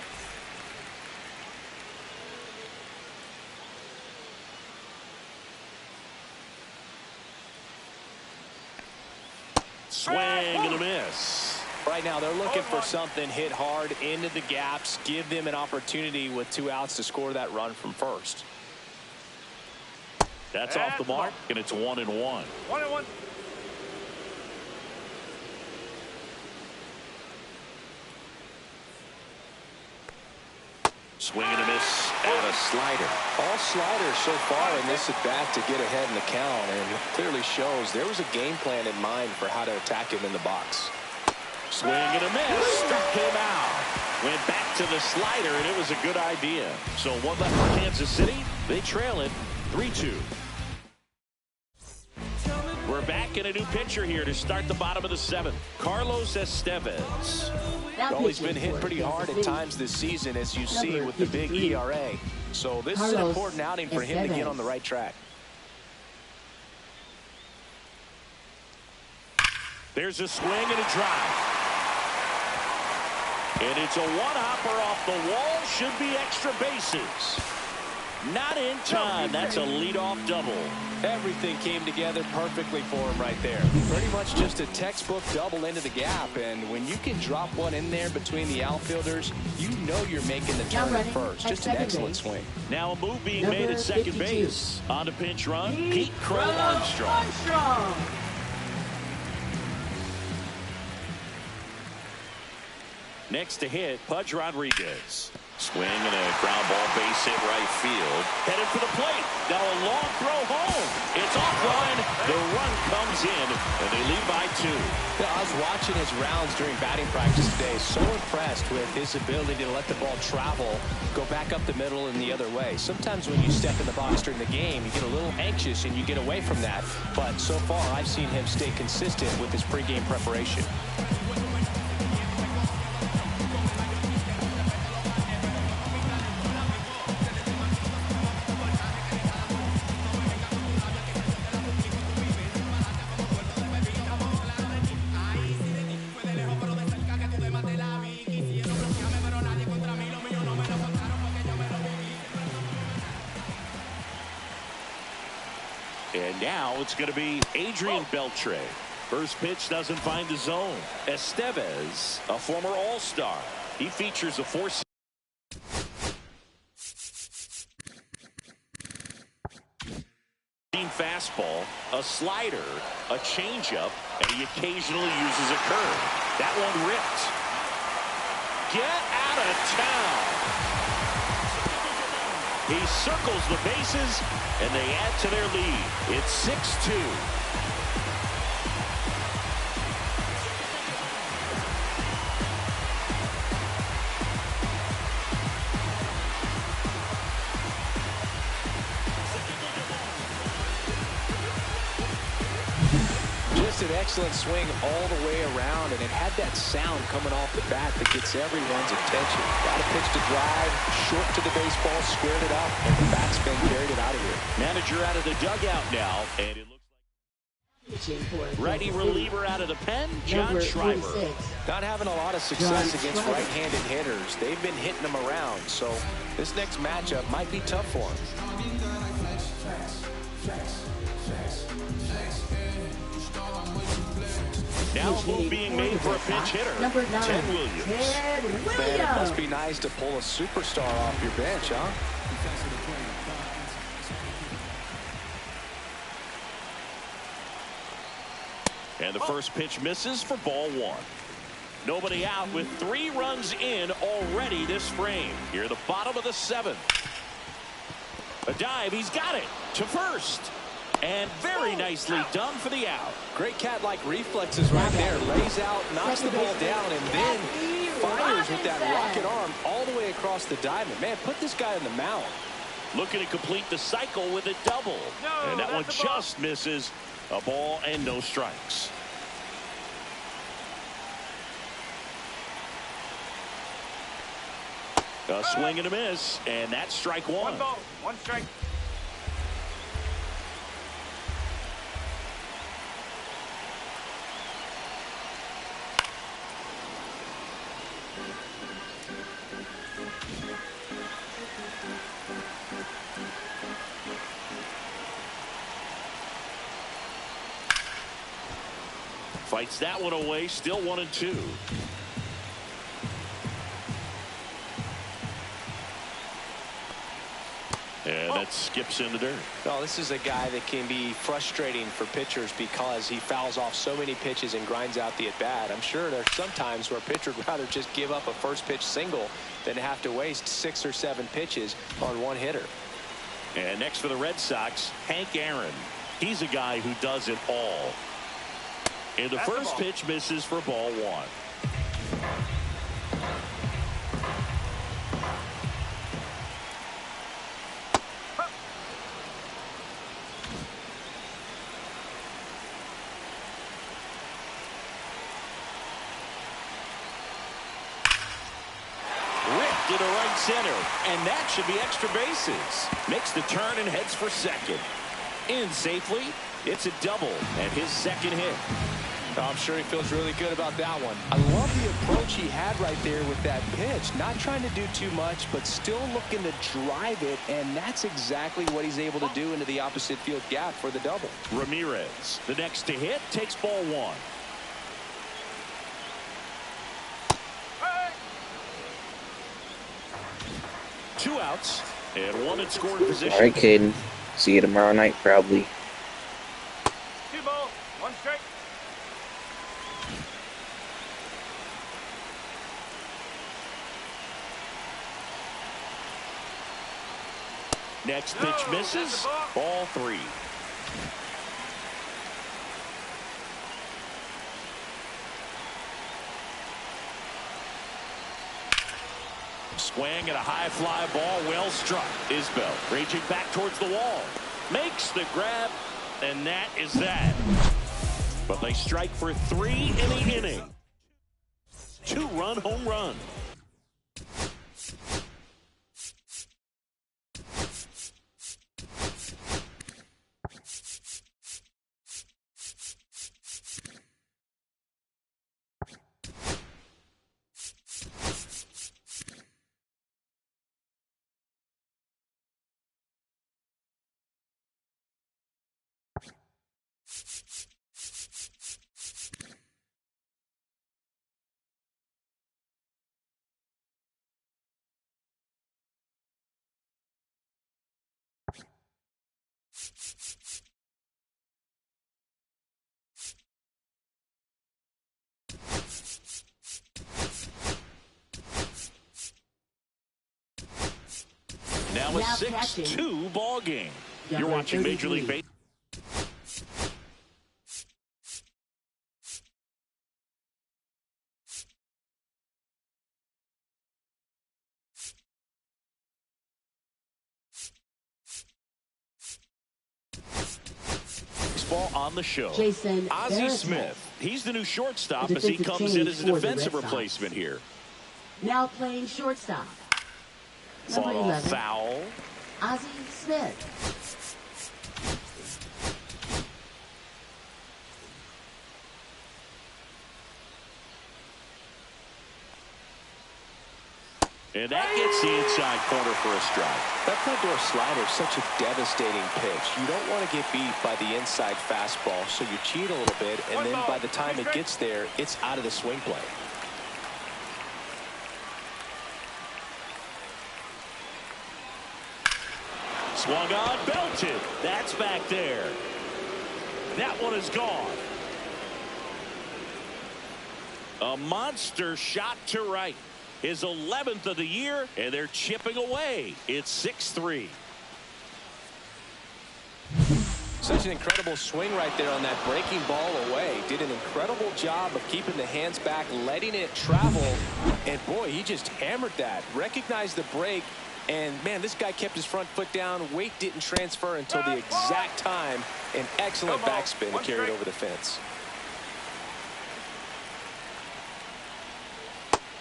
Swing and a miss. Right now, they're looking for something hit hard into the gaps, give them an opportunity with 2 outs to score that run from first. That's off the mark, and it's 1-1. 1-1. Swing and a miss on a slider. All sliders so far in this at-bat to get ahead in the count, and it clearly shows there was a game plan in mind for how to attack him in the box. Swing and a miss. Struck him out. Went back to the slider, and it was a good idea. So one left for Kansas City. They trail it 3-2. We're back in a new pitcher here to start the bottom of the seventh. Carlos Estevez. Well, he's been hit pretty hard at times this season, as you see with the big ERA. So this is an important outing for him to get on the right track. There's a swing and a drive. And it's a one-hopper off the wall. Should be extra bases. Not in time. That's a leadoff double. Everything came together perfectly for him right there. Pretty much just a textbook double into the gap. And when you can drop one in there between the outfielders, you know you're making the turn at first. Just an excellent swing. Now a move being made at second base. On the pinch run, Pete Crow Armstrong. Next to hit, Pudge Rodriguez. Swing and a ground ball, base hit right field. Headed for the plate. Now a long throw home. It's offline. The run comes in, and they lead by 2. Yeah, I was watching his rounds during batting practice today. So impressed with his ability to let the ball travel, go back up the middle and the other way. Sometimes when you step in the box during the game, you get a little anxious and you get away from that. But so far, I've seen him stay consistent with his pregame preparation. And now it's going to be Adrian Beltre. First pitch doesn't find the zone. Estevez, a former All-Star. He features a 4-seam fastball, a slider, a changeup, and he occasionally uses a curve. That one ripped. Get out of town. He circles the bases, and they add to their lead. It's 6-2. Just an excellent swing all the way around, and it had that sound coming off the bat that gets everyone's attention. Got a pitch to drive, short to the baseball, squared it up, and the backspin carried it out of here. Manager out of the dugout now, and it looks like righty reliever out of the pen, John Schreiber. Not having a lot of success against right-handed hitters. They've been hitting them around, so this next matchup might be tough for him. Now a move being made for a pinch hitter, Ted Williams. Man, it must be nice to pull a superstar off your bench, huh? And the first pitch misses for ball 1. Nobody out with 3 runs in already this frame. Here at the bottom of the 7th. A dive, he's got it to first. And very nicely done for the out. Great cat-like reflexes right there. Lays out, knocks the ball down, and then fires with that rocket arm all the way across the diamond. Man, put this guy on the mound. Looking to complete the cycle with a double. And that one just misses. A ball and no strikes. A swing and a miss, and that's strike 1. 1 ball, 1 strike. Fights that one away, still 1-2. And it skips in the dirt. Well, this is a guy that can be frustrating for pitchers because he fouls off so many pitches and grinds out the at-bat. I'm sure there's some times where a pitcher would rather just give up a first pitch single than have to waste 6 or 7 pitches on one hitter. And next for the Red Sox, Hank Aaron. He's a guy who does it all. And the first pitch misses for ball 1. To the right center, and that should be extra bases. Makes the turn and heads for second. In safely. It's a double and his second hit. I'm sure he feels really good about that one. I love the approach he had right there with that pitch. Not trying to do too much, but still looking to drive it, and that's exactly what he's able to do into the opposite field gap for the double. Ramirez, the next to hit, takes ball 1. Two outs and one in scoring position. All right, Caden. See you tomorrow night, probably. 2 balls, 1 strike. Next pitch misses. Ball 3. Swing at a high fly ball, well struck. Isbell raging back towards the wall. Makes the grab, and that is that. But they strike for 3 in the inning. 2-run home run. Now a 6-2 ball game. You're watching Major League Baseball. Baseball on the show. Jason Ozzie Smith. He's the new shortstop as he comes in as a defensive replacement here. Now playing shortstop. Number Fought 11. off foul. Ozzie Smith. And that gets the inside corner for a strike. That front door slider is such a devastating pitch. You don't want to get beat by the inside fastball, so you cheat a little bit, and then by the time it gets there, it's out of the swing play. Swung on, belted. That's back there. That one is gone. A monster shot to right. His 11th of the year, and they're chipping away. It's 6-3. Such an incredible swing right there on that breaking ball away. Did an incredible job of keeping the hands back, letting it travel. And boy, he just hammered that. Recognized the break. And man, this guy kept his front foot down. Weight didn't transfer until the exact time. An excellent backspin to carry it over the fence.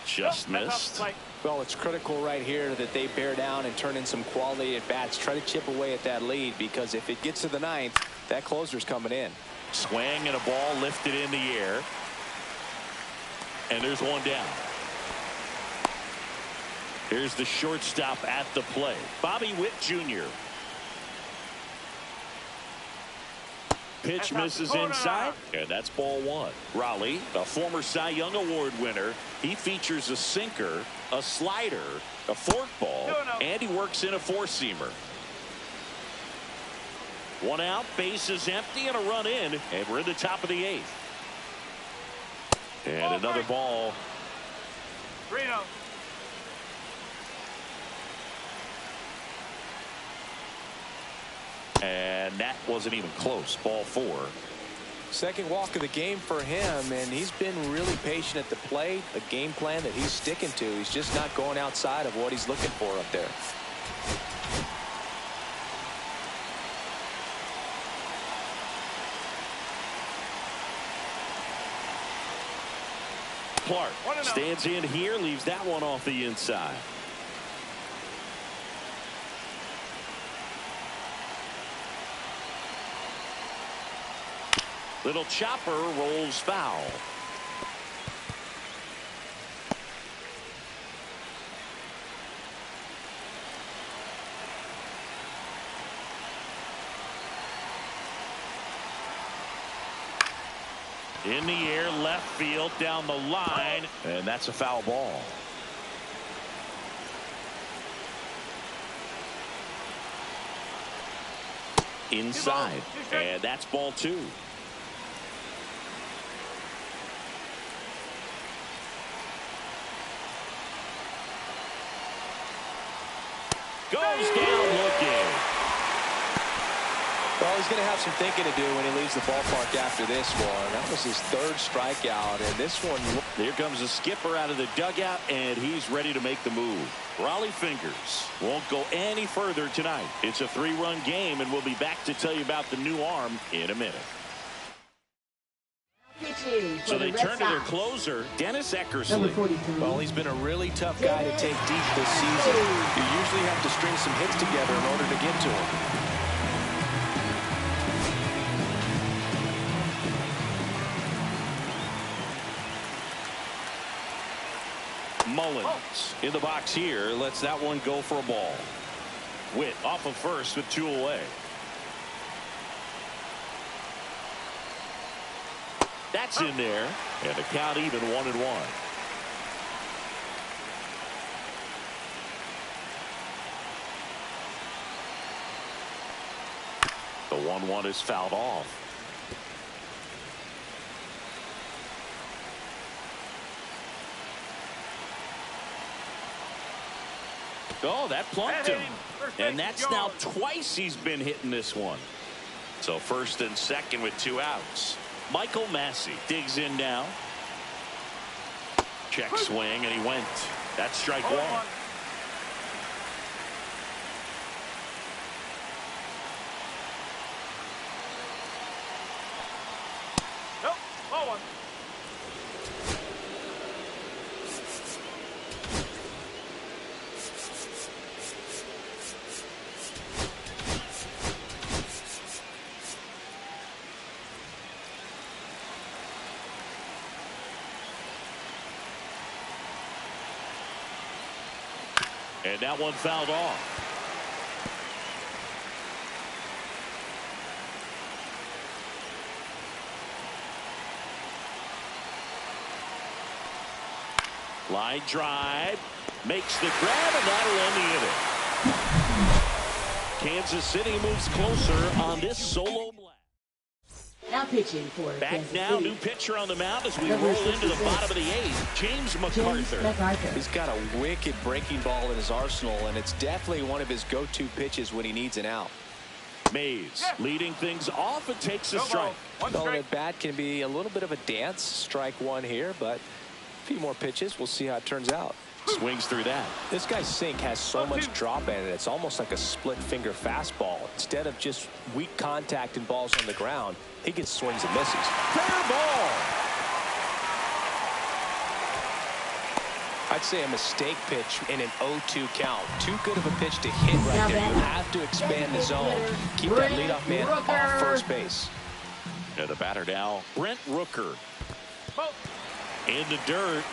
Just missed. Well, it's critical right here that they bear down and turn in some quality at bats. Try to chip away at that lead, because if it gets to the 9th, that closer's coming in. Swing and a ball lifted in the air. And there's one down. Here's the shortstop at the play, Bobby Witt Jr. Pitch misses inside, and that's ball 1. Raleigh, a former Cy Young Award winner, he features a sinker, a slider, a forkball, and he works in a four-seamer. One out, base is empty, and a run in, and we're in the top of the 8th. And another ball. 3-0. And that wasn't even close. Ball 4. Second walk of the game for him, and he's been really patient at the plate. A game plan that he's sticking to. He's just not going outside of what he's looking for up there. Clark stands in here, leaves that one off the inside. Little chopper rolls foul. In the air, left field, down the line, and that's a foul ball. Inside, and that's ball 2. Goes down looking. Well, he's going to have some thinking to do when he leaves the ballpark after this one. That was his 3rd strikeout, and this one. Here comes the skipper out of the dugout, and he's ready to make the move. Raleigh Fingers won't go any further tonight. It's a 3-run game, and we'll be back to tell you about the new arm in a minute. So they turn to their closer, Dennis Eckersley. Well, he's been a really tough guy to take deep this season. You usually have to string some hits together in order to get to him. Mullins in the box here, lets that one go for a ball. Witt off of first with 2 away. That's in there, and the count even 1-1. The 1-1 is fouled off. Oh, that plunked him. And that's now twice he's been hitting this one. So first and second with 2 outs. Michael Massey digs in now. Check swing, and he went. That's strike 1. Nope, ball 1. And that one fouled off. Line drive. Makes the grab, and that'll end the inning. Kansas City moves closer on this solo blast. Now pitching for Back Kansas now, City. new pitcher on the mound as we roll into the bottom of the 8th. James MacArthur. He's got a wicked breaking ball in his arsenal, and it's definitely one of his go-to pitches when he needs an out. Mays leading things off and takes a strike. Well, that bat can be a little bit of a dance. Strike 1 here, but a few more pitches. We'll see how it turns out. Swings through that. This guy's sink has so much drop in it. It's almost like a split finger fastball. Instead of just weak contact and balls on the ground, he gets swings and misses. Fair ball. I'd say a mistake pitch in an 0-2 count. Too good of a pitch to hit right there. You have to expand the zone. Keep that leadoff man off first base. And the batter now, Brent Rooker. In the dirt.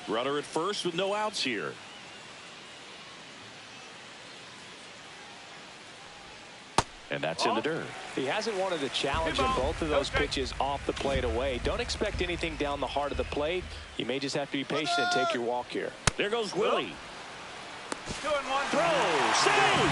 Runner at first with no outs here. And that's in the dirt. He hasn't wanted the challenge in both of those pitches off the plate away. Don't expect anything down the heart of the plate. You may just have to be patient and take your walk here. There goes Willie. 2-1. Throw. Save.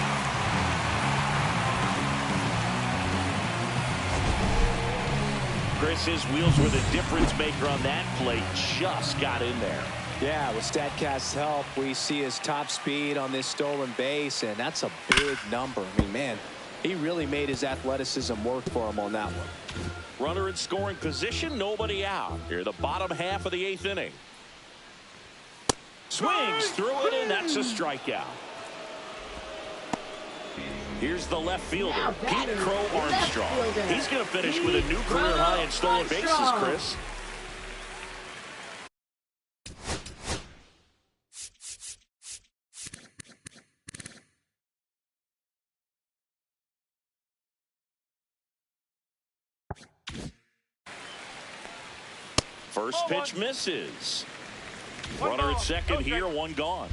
Chris, his wheels were the difference maker on that play. Just got in there. Yeah, with StatCast's help, we see his top speed on this stolen base, and that's a big number. I mean, man, he really made his athleticism work for him on that one. Runner in scoring position, nobody out. Here, the bottom half of the 8th inning. Swings through it, and that's a strikeout. Here's the left fielder, Pete Crow Armstrong. He's going to finish with a new career high in stolen bases, Chris. First pitch misses. Runner at second here, one gone.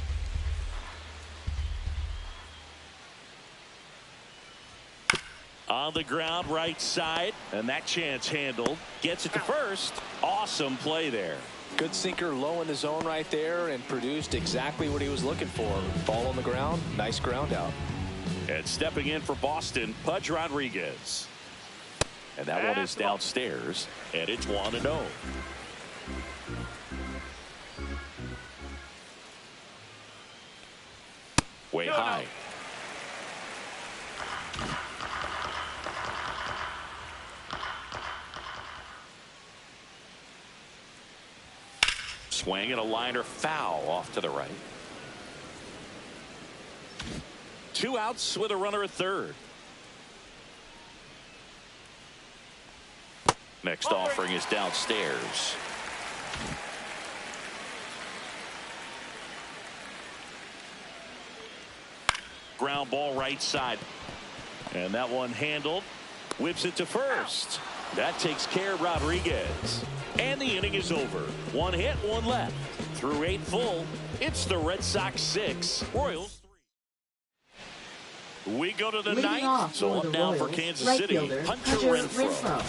On the ground, right side, and that chance handled. Gets it to first. Awesome play there. Good sinker low in the zone right there and produced exactly what he was looking for. Ball on the ground, nice ground out. And stepping in for Boston, Pudge Rodriguez. And that one is downstairs, and it's 1-0. Way high. Swing and a liner foul off to the right. 2 outs with a runner at third. Next offering is downstairs. Ground ball right side. And that one handled. Whips it to first. That takes care of Rodriguez. And the inning is over. 1 hit, 1 left. Through 8 full, it's the Red Sox 6, Royals 3. We go to the 9th. So up now for Kansas City, Hunter Renfroe.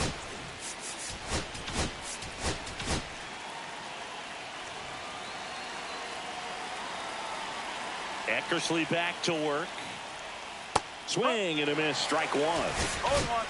Eckersley back to work. Swing and a miss. Strike 1. 0-1.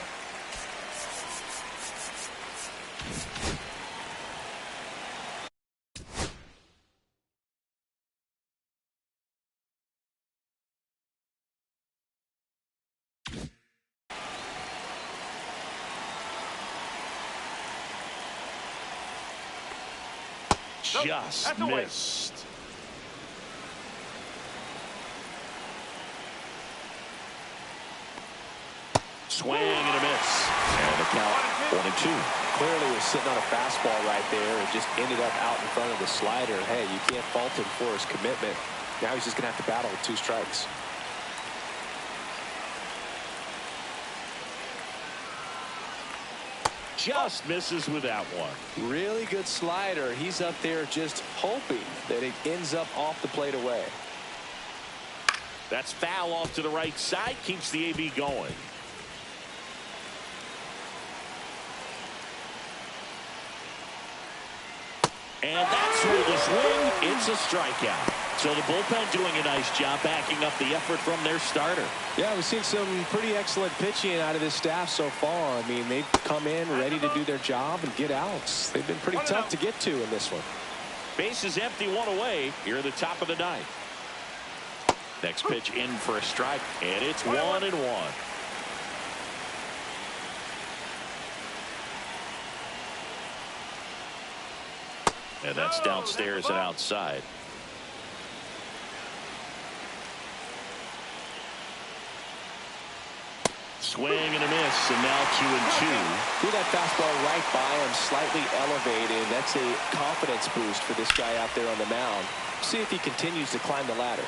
Just missed. Swing and a miss. And the count 1-2. Clearly was sitting on a fastball right there and just ended up out in front of the slider. Hey, you can't fault him for his commitment. Now he's just going to have to battle with 2 strikes. Just misses with that one. Really good slider. He's up there just hoping that it ends up off the plate away. That's foul off to the right side. Keeps the AB going. And that's where the swing. It's a strikeout. So the bullpen doing a nice job backing up the effort from their starter. Yeah, we've seen some pretty excellent pitching out of this staff so far. I mean, they've come in ready to do their job and get outs. They've been pretty tough to get to in this one. Base is empty, 1 away. Here at the top of the 9th. Next pitch in for a strike, and it's 1-1. And that's downstairs and outside. Swing and a miss, and now 2-2. Threw that fastball right by him, slightly elevated. That's a confidence boost for this guy out there on the mound. See if he continues to climb the ladder.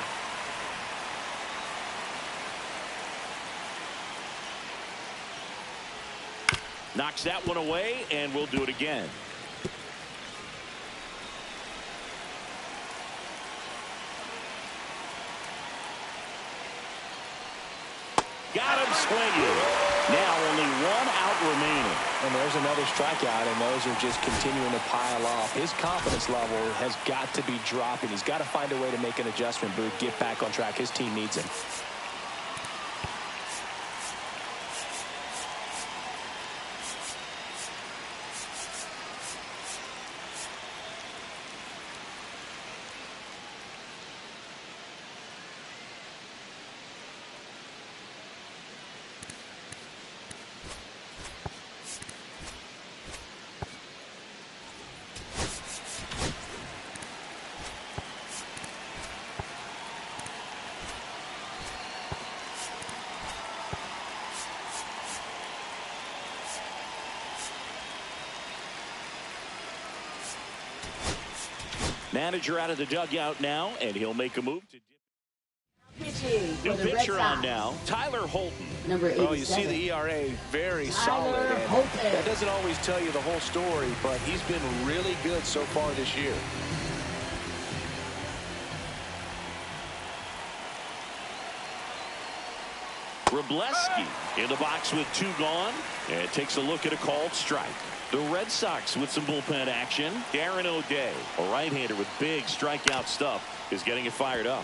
Knocks that one away, and we'll do it again. Got him swinging. Now only 1 out remaining. And there's another strikeout, and those are just continuing to pile off. His confidence level has got to be dropping. He's got to find a way to make an adjustment, Booth, get back on track. His team needs him. Manager out of the dugout now, and he'll make a move to Pitching for new the Red pitcher on Sox. now, Tyler Holton. Number 87. Oh, you see the ERA, very solid. And Holton. that doesn't always tell you the whole story, but he's been really good so far this year. Wrobleski in the box with 2 gone, and takes a look at a called strike. The Red Sox with some bullpen action. Darren O'Day, a right-hander with big strikeout stuff, is getting it fired up.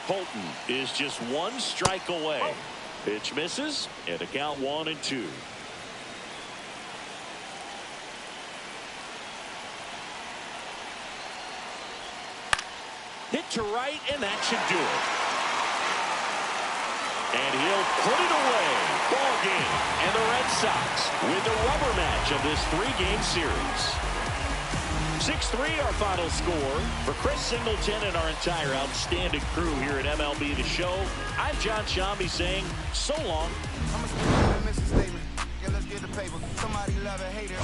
Holton is just 1 strike away. Pitch misses, and a count 1-2. Hit to right, and that should do it. And he'll put it away. Ball game. And the Red Sox with the rubber match of this 3-game series. 6-3 our final score. For Chris Singleton and our entire outstanding crew here at MLB The Show, I'm John Shambi saying so long. I'm a statement. Yeah, let's get the paper. Somebody love it, hate it.